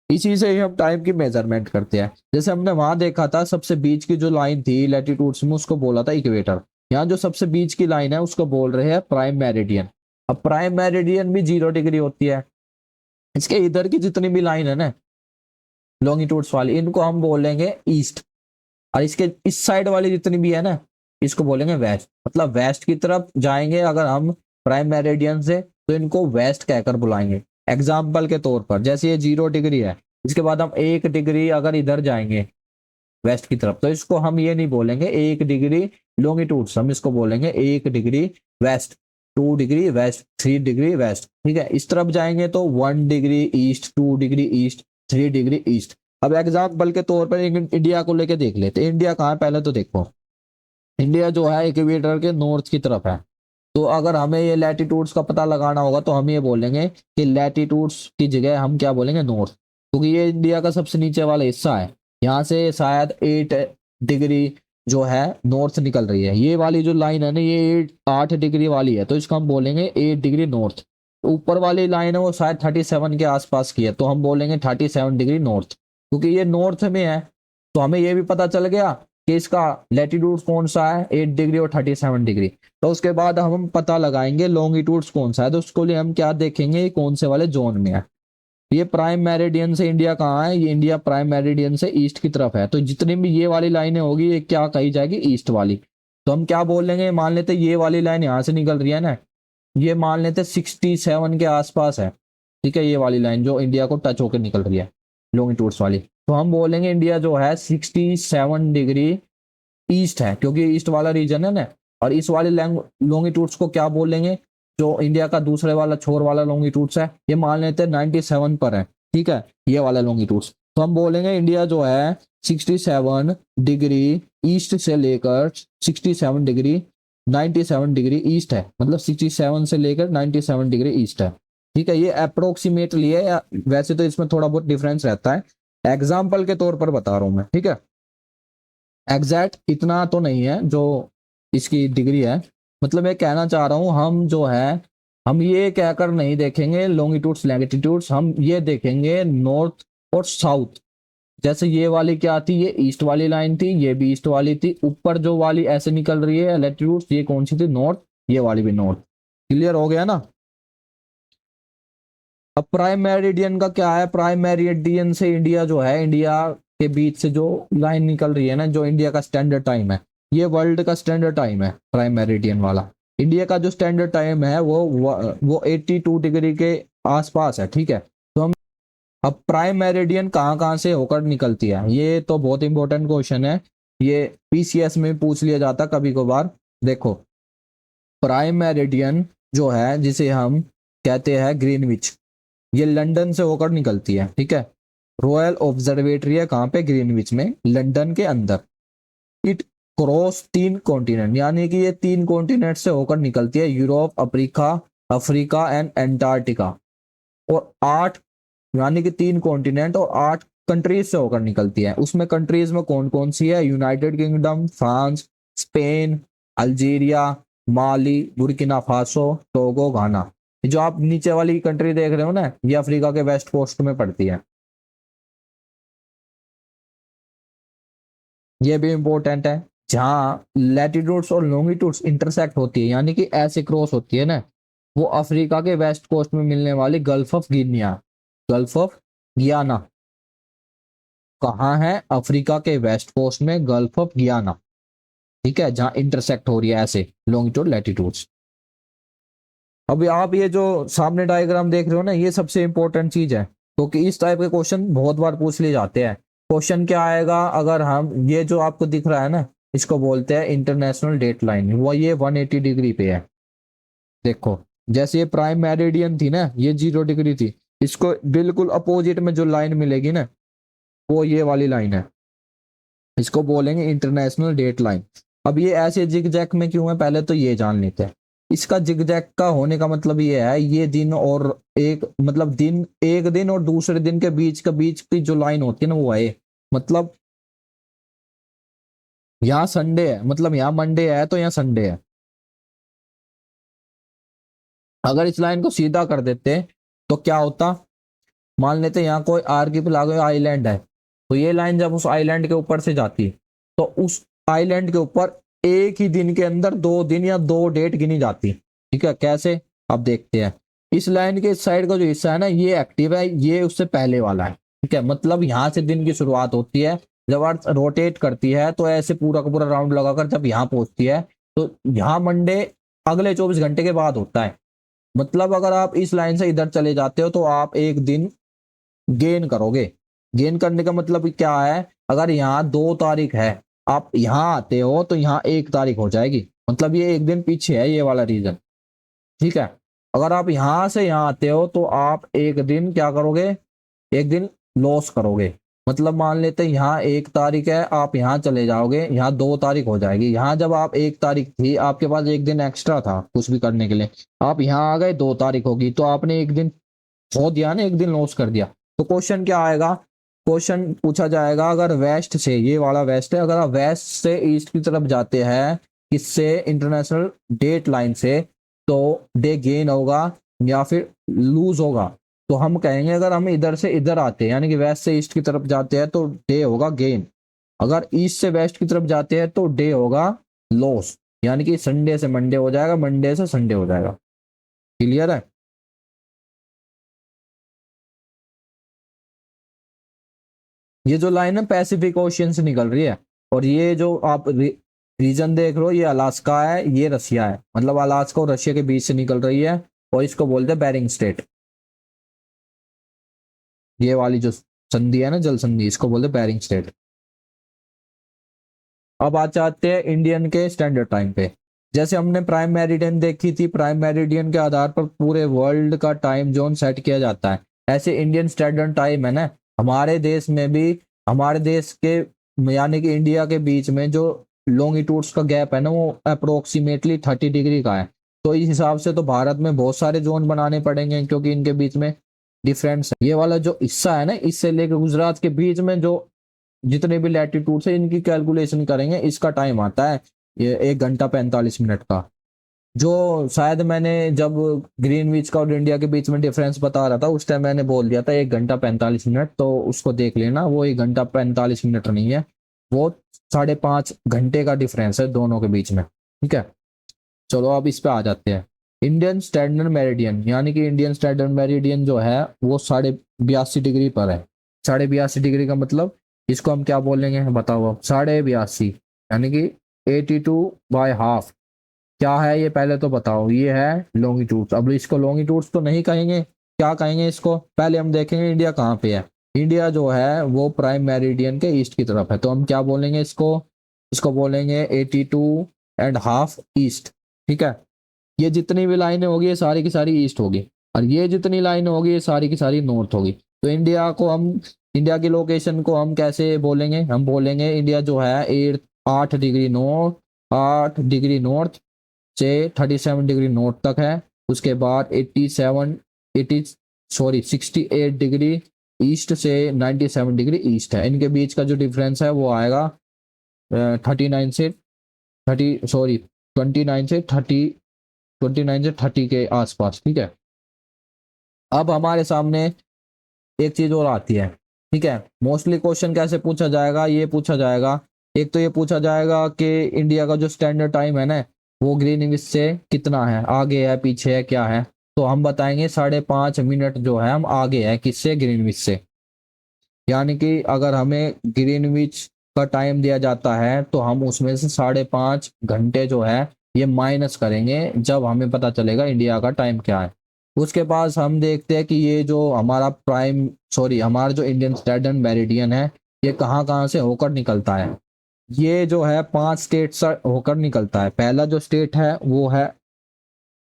इसी से ही हम टाइम की मेजरमेंट करते हैं। जैसे हमने वहां देखा था सबसे बीच की जो लाइन थी लैटिट्यूड्स में उसको बोला था इक्वेटर। यहाँ जो सबसे बीच की लाइन है उसको बोल रहे हैं प्राइम मेरिडियन। अब प्राइम मेरिडियन भी 0 डिग्री होती है। इसके इधर की जितनी भी लाइन है ना लॉन्गिट्यूड्स वाली, इनको हम बोलेंगे ईस्ट। और इसके इस साइड वाली जितनी भी है ना इसको बोलेंगे वेस्ट। मतलब वेस्ट की तरफ जाएंगे अगर हम प्राइम मेरिडियन से तो इनको वेस्ट कहकर बुलाएंगे। एग्जाम्पल के तौर पर जैसे ये 0 डिग्री है, इसके बाद हम 1 डिग्री अगर इधर जाएंगे वेस्ट की तरफ तो इसको हम ये नहीं बोलेंगे 1 डिग्री लॉन्गिट्यूड, हम इसको बोलेंगे 1 degree west, 2 degree west, 3 degree west. ठीक है, इस तरफ जाएंगे तो 1 degree east, 2 degree east, 3 degree east. अब एग्जाम्पल के तौर पर इंडिया को लेके देख लेते। इंडिया कहाँ है पहले तो देखो। इंडिया जो है इक्वेटर के नॉर्थ की तरफ है। तो अगर हमें ये लैटिट्यूड्स का पता लगाना होगा तो हम ये बोलेंगे कि लैटिट्यूड्स की जगह हम क्या बोलेंगे? नॉर्थ, क्योंकि ये इंडिया का सबसे नीचे वाला हिस्सा है। यहाँ से शायद 8 डिग्री जो है नॉर्थ निकल रही है। ये वाली जो लाइन है ना, ये 8 डिग्री वाली है, तो इसको हम बोलेंगे 8 डिग्री नॉर्थ। ऊपर वाली लाइन है वो शायद 37 के आसपास की है, तो हम बोलेंगे 37 डिग्री नॉर्थ, क्योंकि ये नॉर्थ में है। तो हमें ये भी पता चल गया कि इसका लैटिट्यूड कौन सा है, 8 डिग्री और 37 डिग्री। तो उसके बाद हम पता लगाएंगे लॉन्गिट्यूड कौन सा है, तो उसको लिए हम क्या देखेंगे, कौन से वाले जोन में है। ये प्राइम मेरिडियन से इंडिया कहाँ है, ये इंडिया प्राइम मेरिडियन से ईस्ट की तरफ है, तो जितनी भी ये वाली लाइनें होगी ये क्या कही जाएगी, ईस्ट वाली। तो हम क्या बोल लेंगे, मान लेते ये वाली लाइन यहाँ से निकल रही है ना, ये मान लेते 67 के आसपास है, ठीक है, ये वाली लाइन जो इंडिया को टच होकर निकल रही है लॉन्गिट्यूड्स वाली, तो हम बोलेंगे इंडिया जो है 67 डिग्री ईस्ट है, क्योंकि ईस्ट वाला रीजन है ना। और इस वाले लॉन्गिट्यूड्स को क्या बोलेंगे, जो इंडिया का दूसरे वाला छोर वाला लॉन्गिट्यूड्स है, ये मान लेते हैं 97 पर है, ठीक है, ये वाला लॉन्गिट्यूड्स। तो हम बोलेंगे इंडिया जो है 67 डिग्री ईस्ट से लेकर 67 डिग्री 97 डिग्री ईस्ट है, मतलब 67 से लेकर 97 डिग्री ईस्ट है, ठीक है। ये अप्रोक्सीमेटली है, वैसे तो इसमें थोड़ा बहुत डिफरेंस रहता है, एग्जाम्पल के तौर पर बता रहा हूं मैं, ठीक है। एग्जैक्ट इतना तो नहीं है जो इसकी डिग्री है, मतलब मैं कहना चाह रहा हूं, हम जो है हम ये कहकर नहीं देखेंगे लॉन्गिट्यूड्स लैटिट्यूड्स, हम ये देखेंगे नॉर्थ और साउथ। जैसे ये वाली क्या थी, ये ईस्ट वाली लाइन थी, ये भी ईस्ट वाली थी, ऊपर जो वाली ऐसे निकल रही है लैटिट्यूड्स, ये कौन सी थी, नॉर्थ, ये वाली भी नॉर्थ। क्लियर हो गया ना। अब प्राइम मेरिडियन का क्या है, प्राइम मेरिडियन से इंडिया जो है, इंडिया के बीच से जो लाइन निकल रही है ना, जो इंडिया का स्टैंडर्ड टाइम है, ये वर्ल्ड का स्टैंडर्ड टाइम है प्राइम मेरिडियन वाला। इंडिया का जो स्टैंडर्ड टाइम है वो 82 डिग्री के आसपास है, ठीक है। तो हम अब प्राइम मेरिडियन कहाँ कहाँ से होकर निकलती है, ये तो बहुत इंपॉर्टेंट क्वेश्चन है, ये पीसीएस में पूछ लिया जाता कभी कभार। देखो प्राइम मेरिडियन जो है, जिसे हम कहते हैं ग्रीनविच, ये लंदन से होकर निकलती है, ठीक है। रॉयल ऑब्जर्वेटरी है कहाँ पे, ग्रीनविच में, लंदन के अंदर। इट क्रॉस 3 कॉन्टिनेंट, यानी कि ये 3 कॉन्टिनेंट से होकर निकलती है, Europe, Africa, Africa and Antarctica. और 8, यानी कि 3 कॉन्टिनेंट और 8 कंट्रीज से होकर निकलती है। उसमें कंट्रीज में कौन कौन सी है, United Kingdom, France, Spain, Algeria, Mali, Burkina Faso, Togo, Ghana. जो आप नीचे वाली कंट्री देख रहे हो ना, ये अफ्रीका के वेस्ट कोस्ट में पड़ती है, ये भी इंपॉर्टेंट है। जहाँ लैटिट्यूड्स और लॉन्गिट्यूड्स इंटरसेक्ट होती है, यानी कि ऐसे क्रॉस होती है ना, वो अफ्रीका के वेस्ट कोस्ट में मिलने वाली gulf of Guinea, gulf of गियाना। कहाँ है, अफ्रीका के वेस्ट कोस्ट में गल्फ ऑफ गियाना, ठीक है, जहां इंटरसेक्ट हो रही है ऐसे लॉन्गिट्यूड लैटिट्यूड्स। अभी आप ये जो सामने डायग्राम देख रहे हो ना, ये सबसे इंपॉर्टेंट चीज है, क्योंकि इस टाइप के क्वेश्चन बहुत बार पूछ लिए जाते हैं। क्वेश्चन क्या आएगा, अगर हम ये जो आपको दिख रहा है ना, इसको बोलते हैं इंटरनेशनल डेट लाइन, वो ये 180 डिग्री पे है। देखो जैसे ये प्राइम मेरिडियन थी ना, ये 0 डिग्री थी, इसको बिल्कुल अपोजिट में जो लाइन मिलेगी ना, वो ये वाली लाइन है, इसको बोलेंगे इंटरनेशनल डेट लाइन। अब ये ऐसे जिग जैक में क्यों है, पहले तो ये जान लेते हैं। इसका जिग जैक का होने का मतलब ये है, ये दिन और एक, मतलब दिन, एक दिन और दूसरे दिन के बीच की जो लाइन होती है ना, वो है, मतलब यहाँ संडे है, मतलब यहाँ मंडे है तो यहाँ संडे है। अगर इस लाइन को सीधा कर देते तो क्या होता, मान लेते यहाँ कोई आर्किपेलागो आइलैंड है, तो ये लाइन जब उस आइलैंड के ऊपर से जाती है, तो उस आइलैंड के ऊपर एक ही दिन के अंदर 2 दिन या 2 डेट गिनी जाती, ठीक है। कैसे, अब देखते हैं। इस लाइन के इस साइड का जो हिस्सा है ना, ये एक्टिव है, ये उससे पहले वाला है, ठीक है। मतलब यहाँ से दिन की शुरुआत होती है, जब अर्थ रोटेट करती है तो ऐसे पूरा का पूरा राउंड लगाकर जब यहाँ पहुंचती है, तो यहाँ मंडे अगले 24 घंटे के बाद होता है। मतलब अगर आप इस लाइन से इधर चले जाते हो तो आप एक दिन गेन करोगे। गेन करने का मतलब क्या है, अगर यहाँ 2 तारीख है, आप यहाँ आते हो तो यहाँ 1 तारीख हो जाएगी, मतलब ये एक दिन पीछे है ये वाला रीजन, ठीक है। अगर आप यहाँ से यहाँ आते हो तो आप एक दिन क्या करोगे, एक दिन लॉस करोगे। मतलब मान लेते हैं यहाँ 1 तारीख है, आप यहाँ चले जाओगे, यहाँ 2 तारीख हो जाएगी। यहाँ जब आप 1 तारीख थी, आपके पास एक दिन एक्स्ट्रा था कुछ भी करने के लिए, आप यहाँ आ गए, 2 तारीख होगी, तो आपने एक दिन खो दिया ना, एक दिन लॉस कर दिया। तो क्वेश्चन क्या आएगा, क्वेश्चन पूछा जाएगा अगर वेस्ट से, ये वाला वेस्ट है, अगर आप वेस्ट से ईस्ट की तरफ जाते हैं किससे, इंटरनेशनल डेट लाइन से, तो डे गेन होगा या फिर लूज होगा। तो हम कहेंगे अगर हम इधर से इधर आते हैं यानी कि वेस्ट से ईस्ट की तरफ जाते हैं तो डे होगा गेन, अगर ईस्ट से वेस्ट की तरफ जाते हैं तो डे होगा लॉस, यानी कि संडे से मंडे हो जाएगा, मंडे से संडे हो जाएगा। क्लियर है? ये जो लाइन है पैसिफिक ओशियन से निकल रही है, और ये जो आप रीजन देख रहे हो ये अलास्का है, ये रसिया है, मतलब अलास्का और रशिया के बीच से निकल रही है, और इसको बोलते हैं बेरिंग स्टेट। ये वाली जो संधि है ना, जल संधि, इसको बोलते हैं बेरिंग स्टेट। अब आ जाते हैं इंडियन के स्टैंडर्ड टाइम पे। जैसे हमने प्राइम मेरिडियन देखी थी, प्राइम मेरिडियन के आधार पर पूरे वर्ल्ड का टाइम जोन सेट किया जाता है, ऐसे इंडियन स्टैंडर्ड टाइम है ना, हमारे देश में भी, हमारे देश के यानी कि इंडिया के बीच में जो लॉन्गिट्यूड्स का गैप है ना वो अप्रोक्सीमेटली 30 डिग्री का है। तो इस हिसाब से तो भारत में बहुत सारे जोन बनाने पड़ेंगे क्योंकि इनके बीच में डिफरेंस है। ये वाला जो हिस्सा है ना, इससे लेकर गुजरात के बीच में जो जितने भी लैटिट्यूड है इनकी कैलकुलेशन करेंगे, इसका टाइम आता है ये 1 घंटा 45 मिनट का। जो शायद मैंने जब ग्रीनविच का और इंडिया के बीच में डिफरेंस बता रहा था उस टाइम मैंने बोल दिया था 1 घंटा 45 मिनट, तो उसको देख लेना, वो 1 घंटा 45 मिनट नहीं है, वो 5.5 घंटे का डिफरेंस है दोनों के बीच में। ठीक है, चलो अब इस पे आ जाते हैं। इंडियन स्टैंडर्ड मेरिडियन, यानी कि इंडियन स्टैंडर्ड मेरिडियन जो है वो 82.5 डिग्री पर है। 82.5 डिग्री का मतलब इसको हम क्या बोलेंगे बताओ अब, 82.5 यानी कि 82/2 क्या है ये पहले तो बताओ। ये है लॉन्गिट्यूड। अब इसको लॉन्गिट्यूड तो नहीं कहेंगे, क्या कहेंगे इसको, पहले हम देखेंगे इंडिया कहाँ पे है। इंडिया जो है वो प्राइम मेरिडियन के ईस्ट की तरफ है, तो हम क्या बोलेंगे इसको, इसको बोलेंगे 82.5 ईस्ट। ठीक है, ये जितनी भी लाइनें होगी ये सारी की सारी ईस्ट होगी, और ये जितनी लाइनें होगी ये सारी की सारी नॉर्थ होगी। तो इंडिया को हम, इंडिया की लोकेशन को हम कैसे बोलेंगे, हम बोलेंगे इंडिया जो है 8 डिग्री नॉर्थ, 8 डिग्री नॉर्थ से 37 डिग्री नॉर्थ तक है। उसके बाद 68 डिग्री ईस्ट से 97 डिग्री ईस्ट है। इनके बीच का जो डिफरेंस है वो आएगा 39 से 30, सॉरी 29 से 30, 29 से 30 के आसपास। ठीक है, अब हमारे सामने एक चीज और आती है। ठीक है, मोस्टली क्वेश्चन कैसे पूछा जाएगा, ये पूछा जाएगा, एक तो ये पूछा जाएगा कि इंडिया का जो स्टैंडर्ड टाइम है ना वो ग्रीनविच से कितना है, आगे है पीछे है क्या है, तो हम बताएंगे 5.5 मिनट जो है हम आगे है किससे, ग्रीनविच से। यानी कि अगर हमें ग्रीनविच का टाइम दिया जाता है तो हम उसमें से 5.5 घंटे जो है ये माइनस करेंगे जब हमें पता चलेगा इंडिया का टाइम क्या है। उसके पास हम देखते हैं कि ये जो हमारा हमारा जो इंडियन स्टैंडर्ड मेरिडियन है ये कहाँ कहाँ से होकर निकलता है। ये जो है 5 स्टेट से होकर निकलता है। पहला जो स्टेट है वो है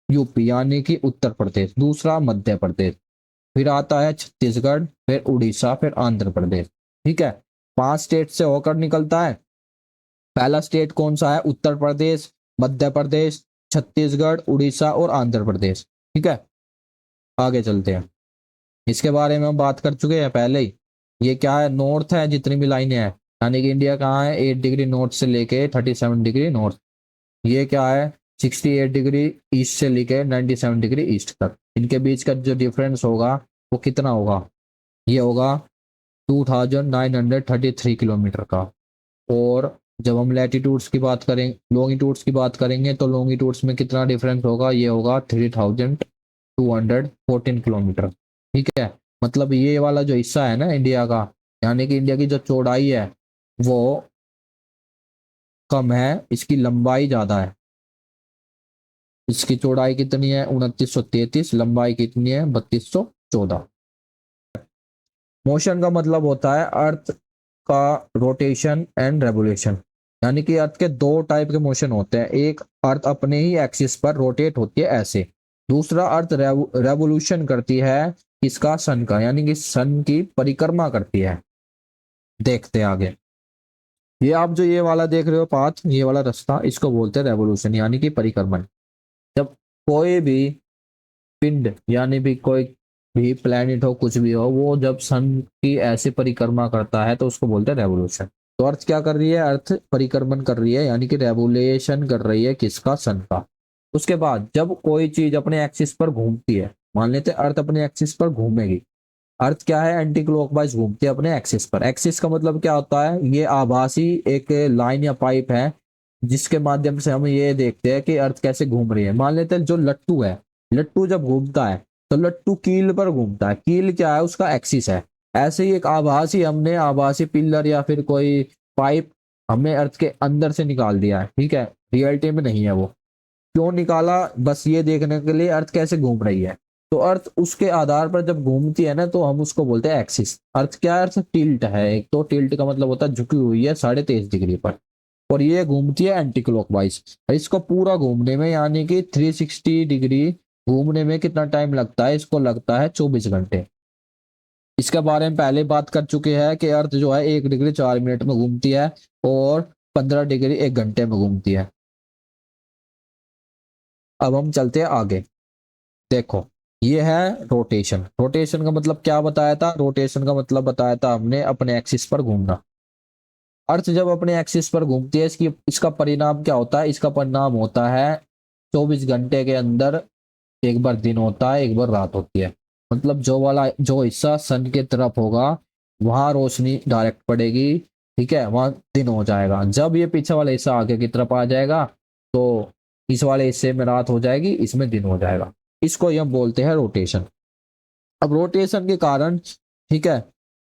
यूपी यानी कि उत्तर प्रदेश, दूसरा मध्य प्रदेश, फिर आता है छत्तीसगढ़, फिर उड़ीसा, फिर आंध्र प्रदेश। ठीक है, 5 स्टेट से होकर निकलता है। पहला स्टेट कौन सा है, उत्तर प्रदेश, मध्य प्रदेश, छत्तीसगढ़, उड़ीसा और आंध्र प्रदेश। ठीक है, आगे चलते हैं, इसके बारे में हम बात कर चुके हैं पहले ही। ये क्या है, नॉर्थ है, जितनी भी लाइनें हैं, यानी कि इंडिया कहाँ है, 8 डिग्री नॉर्थ से लेके 37 डिग्री नॉर्थ। ये क्या है, 68 डिग्री ईस्ट से लेके 97 डिग्री ईस्ट तक। इनके बीच का जो डिफरेंस होगा वो कितना होगा, ये होगा 2933 किलोमीटर का। और जब हम लैटिट्यूड्स की बात करें, लॉन्गिट्यूड्स की बात करेंगे तो लॉन्गिट्यूड्स में कितना डिफरेंस होगा, ये होगा 3214 किलोमीटर। ठीक है, मतलब ये वाला जो हिस्सा है ना इंडिया का, यानी कि इंडिया की जो चौड़ाई है वो कम है, इसकी लंबाई ज्यादा है। इसकी चौड़ाई कितनी है, 2933, लंबाई कितनी है, 3214। मोशन का मतलब होता है अर्थ का रोटेशन एंड रेवोल्यूशन, यानी कि अर्थ के दो टाइप के मोशन होते हैं, एक अर्थ अपने ही एक्सिस पर रोटेट होती है ऐसे, दूसरा अर्थ रेवोल्यूशन करती है इसका सन का, यानी कि सन की परिक्रमा करती है। देखते हैं आगे, ये आप जो ये वाला देख रहे हो पाथ, ये वाला रास्ता, इसको बोलते हैं रेवोल्यूशन यानी कि परिक्रमण। जब कोई भी पिंड यानी भी कोई भी प्लेनेट हो, कुछ भी हो, वो जब सन की ऐसे परिक्रमा करता है तो उसको बोलते हैं रेवोल्यूशन। तो अर्थ क्या कर रही है, अर्थ परिक्रमण कर रही है, यानी कि रेवोल्यूशन कर रही है किसका, सन का। उसके बाद जब कोई चीज अपने एक्सिस पर घूमती है, मान लेते हैं अर्थ अपने एक्सिस पर घूमेगी। अर्थ क्या है, एंटी क्लॉकवाइज घूमती है अपने एक्सिस पर। एक्सिस का मतलब क्या होता है, ये आभासी एक लाइन या पाइप है जिसके माध्यम से हम ये देखते हैं कि अर्थ कैसे घूम रही है। मान लेते हैं जो लट्टू है, लट्टू जब घूमता है तो लट्टू कील पर घूमता है। कील क्या है, उसका एक्सिस है। ऐसे ही एक आभासी, हमने आभासी पिलर या फिर कोई पाइप हमने अर्थ के अंदर से निकाल दिया है, ठीक है, रियलिटी में नहीं है वो। क्यों निकाला, बस ये देखने के लिए अर्थ कैसे घूम रही है। तो अर्थ उसके आधार पर जब घूमती है ना, तो हम उसको बोलते हैं एक्सिस। अर्थ क्या है, अर्थ टिल्ट है। एक तो टिल्ट का मतलब होता है झुकी हुई है 23.5 डिग्री पर, और ये घूमती है एंटी क्लॉकवाइज। इसको पूरा घूमने में, यानी कि 360 डिग्री घूमने में कितना टाइम लगता है, इसको लगता है 24 घंटे। इसके बारे में पहले बात कर चुके हैं कि अर्थ जो है 1 डिग्री 4 मिनट में घूमती है और 15 डिग्री 1 घंटे में घूमती है। अब हम चलते हैं आगे। देखो, ये है रोटेशन। रोटेशन का मतलब क्या बताया था, रोटेशन का मतलब बताया था हमने अपने एक्सिस पर घूमना। अर्थ जब अपने एक्सिस पर घूमती है, इसका परिणाम क्या होता है, इसका परिणाम होता है 24 घंटे के अंदर एक बार दिन होता है, एक बार रात होती है। मतलब जो हिस्सा सन के तरफ होगा वहां रोशनी डायरेक्ट पड़ेगी, ठीक है, वहां दिन हो जाएगा। जब ये पीछे वाला हिस्सा आगे की तरफ आ जाएगा तो इस वाले हिस्से में रात हो जाएगी, इसमें दिन हो जाएगा। इसको हम बोलते हैं रोटेशन। अब रोटेशन के कारण, ठीक है,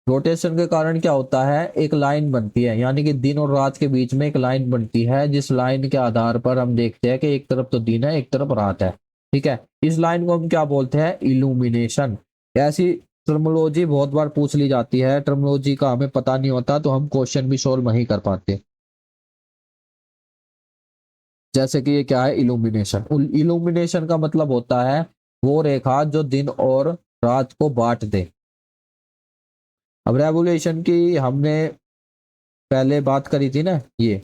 रोटेशन के कारण क्या होता है, एक लाइन बनती है, यानी कि दिन और रात के बीच में एक लाइन बनती है, जिस लाइन के आधार पर हम देखते हैं कि एक तरफ तो दिन है, एक तरफ रात है, ठीक है। इस लाइन को हम क्या बोलते हैं, इल्यूमिनेशन। ऐसी टर्मोलॉजी बहुत बार पूछ ली जाती है, टर्मोलॉजी का हमें पता नहीं होता तो हम क्वेश्चन भी सोल्व नहीं कर पाते। जैसे कि ये क्या है, इल्यूमिनेशन। इल्यूमिनेशन का मतलब होता है वो रेखा जो दिन और रात को बांट दे। अब रेवोल्यूशन की हमने पहले बात करी थी ना, ये,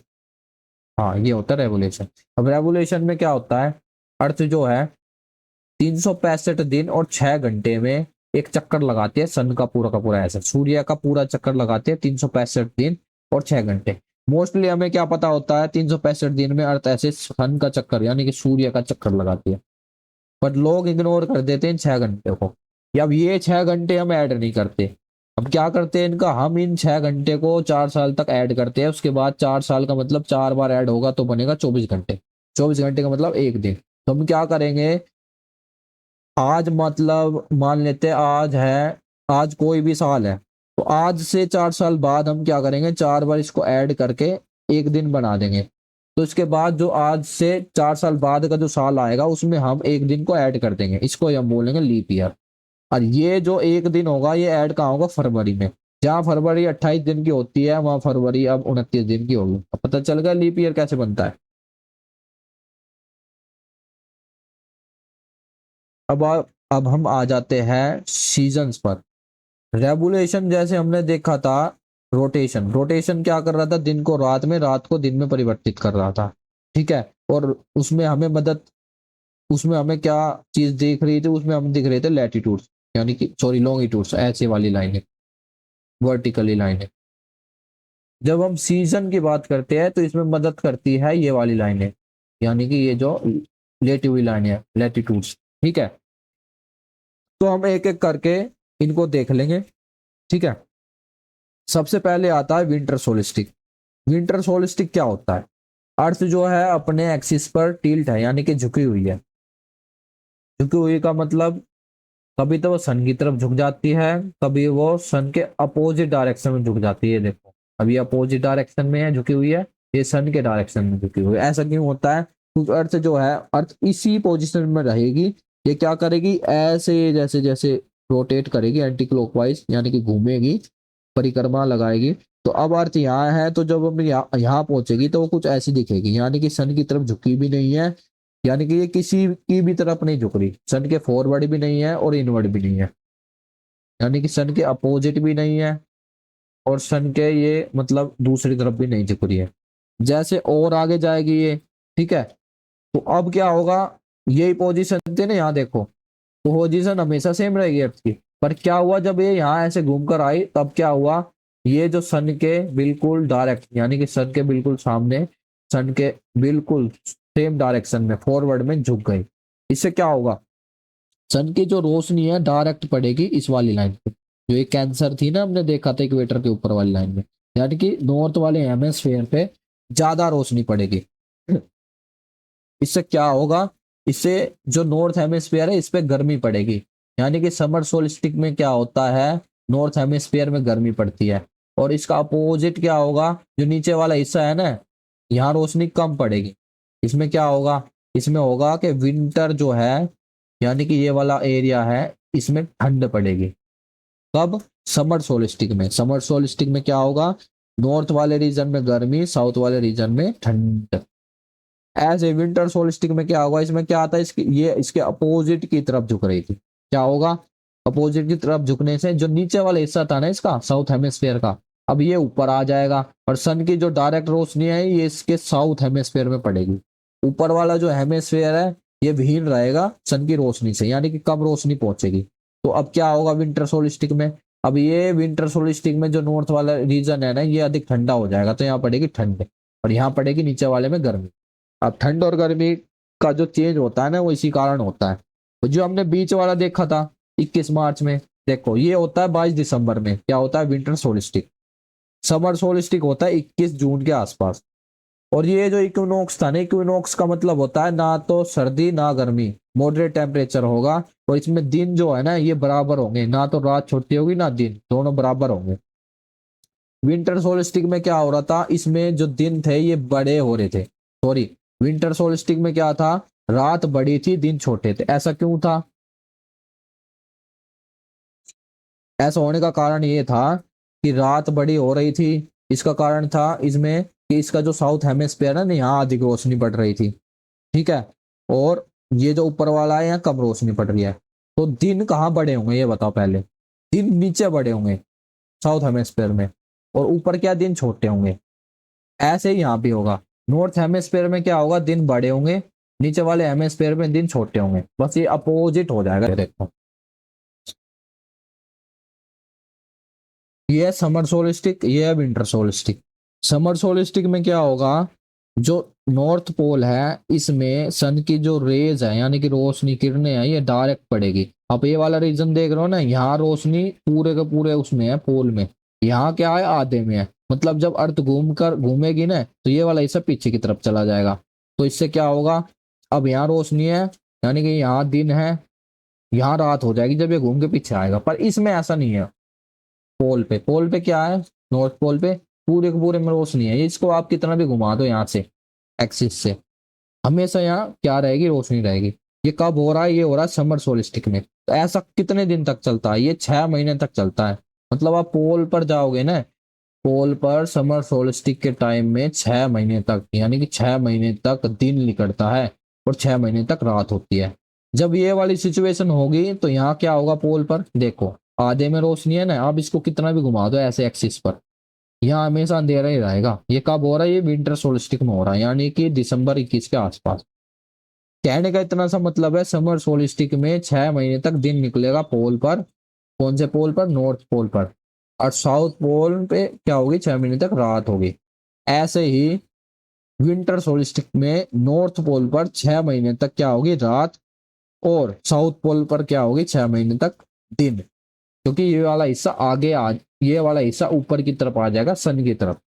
हाँ, ये होता है रेवोल्यूशन। अब रेवोल्यूशन में क्या होता है, अर्थ जो है 365 दिन और 6 घंटे में एक चक्कर लगाती है सन का पूरा, ऐसा सूर्य का पूरा चक्कर लगाती है 365 दिन और 6 घंटे। मोस्टली हमें क्या पता होता है, 365 दिन में अर्थ ऐसे सन का चक्कर यानी कि सूर्य का चक्कर लगाती है, बट लोग इग्नोर कर देते हैं 6 घंटे को। या अब ये 6 घंटे हम ऐड नहीं करते। अब क्या करते हैं इनका, हम इन 6 घंटे को 4 साल तक ऐड करते हैं। उसके बाद 4 साल का मतलब 4 बार ऐड होगा तो बनेगा 24 घंटे। 24 घंटे का मतलब एक दिन। तो हम क्या करेंगे, आज मतलब मान लेते हैं आज है, आज कोई भी साल है, तो आज से 4 साल बाद हम क्या करेंगे, 4 बार इसको ऐड करके एक दिन बना देंगे। तो इसके बाद जो आज से 4 साल बाद का जो साल आएगा उसमें हम एक दिन को ऐड कर देंगे, इसको हम बोलेंगे लीप ईयर। और ये जो एक दिन होगा ये ऐड कहाँ होगा, फरवरी में। जहाँ फरवरी 28 दिन की होती है वहां फरवरी अब 29 दिन की होगी। अब पता चल गया लीप ईयर कैसे बनता है। अब हम आ जाते हैं सीजन्स पर। रेगुलेशन जैसे हमने देखा था, रोटेशन, रोटेशन क्या कर रहा था, दिन को रात में, रात को दिन में परिवर्तित कर रहा था, ठीक है। और उसमें हमें मदद, उसमें हमें क्या चीज दिख रही थी, उसमें हम दिख रहे थे लैटिट्यूड्स, यानी कि सॉरी लॉन्गिट्यूड्स, ऐसे वाली लाइनें, वर्टिकली लाइनें। जब हम सीजन की बात करते हैं तो इसमें मदद करती है ये वाली लाइनें, यानी कि ये जो लेटी हुई लाइनें है, लैटिट्यूड्स, ठीक है। तो हम एक एक करके इनको देख लेंगे, ठीक है। सबसे पहले आता है विंटर सोलिस्टिक। विंटर सोलिस्टिक क्या होता है, अर्थ जो है अपने एक्सिस पर टिल्ट है, यानी कि झुकी हुई है। झुकी हुई का मतलब कभी तो वो सन की तरफ झुक जाती है, कभी वो सन के अपोजिट डायरेक्शन में झुक जाती है। देखो, अभी अपोजिट डायरेक्शन में है झुकी हुई है, ये सन के डायरेक्शन में झुकी हुई है। ऐसा क्यों होता है, क्योंकि अर्थ जो है, अर्थ इसी पोजिशन में रहेगी। ये क्या करेगी, ऐसे जैसे जैसे रोटेट करेगी एंटी क्लॉकवाइज, यानी कि घूमेगी, परिक्रमा लगाएगी। तो अब अर्थ यहाँ है, तो जब हम यहाँ पहुंचेगी तो वो कुछ ऐसी दिखेगी, यानी कि सन की तरफ झुकी भी नहीं है, यानी कि ये किसी की भी तरफ नहीं झुक रही, सन के फॉरवर्ड भी नहीं है और इनवर्ड भी नहीं है, यानी कि सन के अपोजिट भी नहीं है और सन के ये मतलब दूसरी तरफ भी नहीं झुक रही है। जैसे और आगे जाएगी ये, ठीक है, तो अब क्या होगा, यही पोजीशन थे ना, यहाँ देखो, पोजीशन हमेशा सेम रहेगी अर्थ की। पर क्या हुआ जब ये यहाँ ऐसे घूम कर आई तब क्या हुआ, ये जो सन के बिल्कुल डायरेक्ट यानी कि सन के बिल्कुल सामने, सन के बिल्कुल सेम डायरेक्शन में फॉरवर्ड में झुक गई। इससे क्या होगा, सन की जो रोशनी है डायरेक्ट पड़ेगी इस वाली लाइन पे, जो ये कैंसर थी ना हमने देखा था इक्वेटर के ऊपर वाली लाइन में, यानी कि नॉर्थ वाले हेमिस्फीयर पे ज्यादा रोशनी पड़ेगी। इससे क्या होगा, इससे जो नॉर्थ हेमिस्फीयर है इस पे गर्मी पड़ेगी, यानी कि समर सोल्स्टिक में क्या होता है, नॉर्थ हेमिस्फीयर में गर्मी पड़ती है। और इसका अपोजिट क्या होगा, जो नीचे वाला हिस्सा है ना, यहाँ रोशनी कम पड़ेगी। इसमें क्या होगा, इसमें होगा कि विंटर जो है यानी कि ये वाला एरिया है इसमें ठंड पड़ेगी। कब, समर सोल्स्टिक में। समर सोल्स्टिक में क्या होगा, नॉर्थ वाले रीजन में गर्मी, साउथ वाले रीजन में ठंड। एज ए विंटर सोल्स्टिक में क्या होगा, इसमें क्या आता है, इसकी ये इसके अपोजिट की तरफ झुक रही थी। क्या होगा, अपोजिट की तरफ झुकने से जो नीचे वाला हिस्सा था ना इसका साउथ हेमिस्फीयर का, अब ये ऊपर आ जाएगा और सन की जो डायरेक्ट रोशनी है ये इसके साउथ हेमिस्फीयर में पड़ेगी। ऊपर वाला जो हेमिस्फीयर है ये विहीन रहेगा सन की रोशनी से, यानी कि कम रोशनी पहुंचेगी। तो अब क्या होगा विंटर सोल्स्टिक में, अब ये विंटर सोल्स्टिक में जो नॉर्थ वाला रीजन है ना ये अधिक ठंडा हो जाएगा, तो यहाँ पड़ेगी ठंड और यहाँ पड़ेगी नीचे वाले में गर्मी। अब ठंड और गर्मी का जो चेंज होता है ना वो इसी कारण होता है। तो जो हमने बीच वाला देखा था 21 मार्च में, देखो ये होता है 22 दिसंबर में, क्या होता है विंटर सोल्स्टिक। समर सोल्स्टिक होता है 21 जून के आसपास। और ये जो इक्विनॉक्स था ना, इक्विनॉक्स का मतलब होता है ना तो सर्दी ना गर्मी, मॉडरेट टेम्परेचर होगा और इसमें दिन जो है ना ये बराबर होंगे, ना तो रात छोटी होगी ना दिन, दोनों बराबर होंगे। विंटर सोल्स्टिक में क्या हो रहा था, इसमें जो दिन थे ये बड़े हो रहे थे, सॉरी विंटर सोल्स्टिक में क्या था, रात बड़ी थी दिन छोटे थे। ऐसा क्यों था, ऐसा होने का कारण ये था कि रात बड़ी हो रही थी, इसका कारण था इसमें कि इसका जो साउथ हेमिस्फीयर है ना यहाँ अधिक रोशनी पड़ रही थी, ठीक है, और ये जो ऊपर वाला है यहाँ कम रोशनी पड़ रही है। तो दिन कहाँ बड़े होंगे ये बताओ पहले, दिन नीचे बड़े होंगे साउथ हेमिस्फीयर में और ऊपर क्या दिन छोटे होंगे। ऐसे ही यहाँ भी होगा, नॉर्थ हेमिस्फीयर में क्या होगा, दिन बड़े होंगे, नीचे वाले हेमिस्फीयर में दिन छोटे होंगे, बस ये अपोजिट हो जाएगा। देखो ये है समर सोलिस्टिक, ये है विंटर सोलिस्टिक। समर सोलिस्टिक में क्या होगा, जो नॉर्थ पोल है इसमें सन की जो रेज है यानी कि रोशनी किरणें हैं ये डायरेक्ट पड़ेगी। आप ये वाला रीजन देख रहे हो ना, यहाँ रोशनी पूरे के पूरे उसमें है पोल में, यहाँ क्या है आधे में है, मतलब जब अर्थ घूम कर घूमेगी ना तो ये वाला हिस्सा पीछे की तरफ चला जाएगा। तो इससे क्या होगा, अब यहाँ रोशनी है यानी कि यहाँ दिन है, यहाँ रात हो जाएगी जब ये घूम के पीछे आएगा। पर इसमें ऐसा नहीं है, पोल पे क्या है, नॉर्थ पोल पे पूरे के पूरे में रोशनी है, इसको आप कितना भी घुमा दो यहाँ से एक्सिस से, हमेशा यहाँ क्या रहेगी, रोशनी रहेगी। ये कब हो रहा है, ये हो रहा है समर सोलिस्टिक में। तो ऐसा कितने दिन तक चलता है, ये 6 महीने तक चलता है। मतलब आप पोल पर जाओगे ना, पोल पर समर सोलिस्टिक के टाइम में 6 महीने तक, यानी कि 6 महीने तक दिन निकलता है और 6 महीने तक रात होती है। जब ये वाली सिचुएशन होगी तो यहाँ क्या होगा, पोल पर देखो आधे में रोशनी है ना, आप इसको कितना भी घुमा दो ऐसे एक्सिस पर, यहाँ हमेशा अंधेरा ही रहेगा। ये कब हो रहा है, ये विंटर सोल्स्टिक में हो रहा है, यानी कि दिसंबर 21 के आसपास। कहने का इतना सा मतलब है, समर सोल्स्टिक में 6 महीने तक दिन निकलेगा पोल पर, कौन से पोल पर, नॉर्थ पोल पर, और साउथ पोल पे क्या होगी, 6 महीने तक रात होगी। ऐसे ही विंटर सोल्स्टिक में नॉर्थ पोल पर 6 महीने तक क्या होगी, रात, और साउथ पोल पर क्या होगी, 6 महीने तक दिन, क्योंकि ये वाला हिस्सा आगे आ, ये वाला हिस्सा ऊपर की तरफ आ जाएगा सन की तरफ।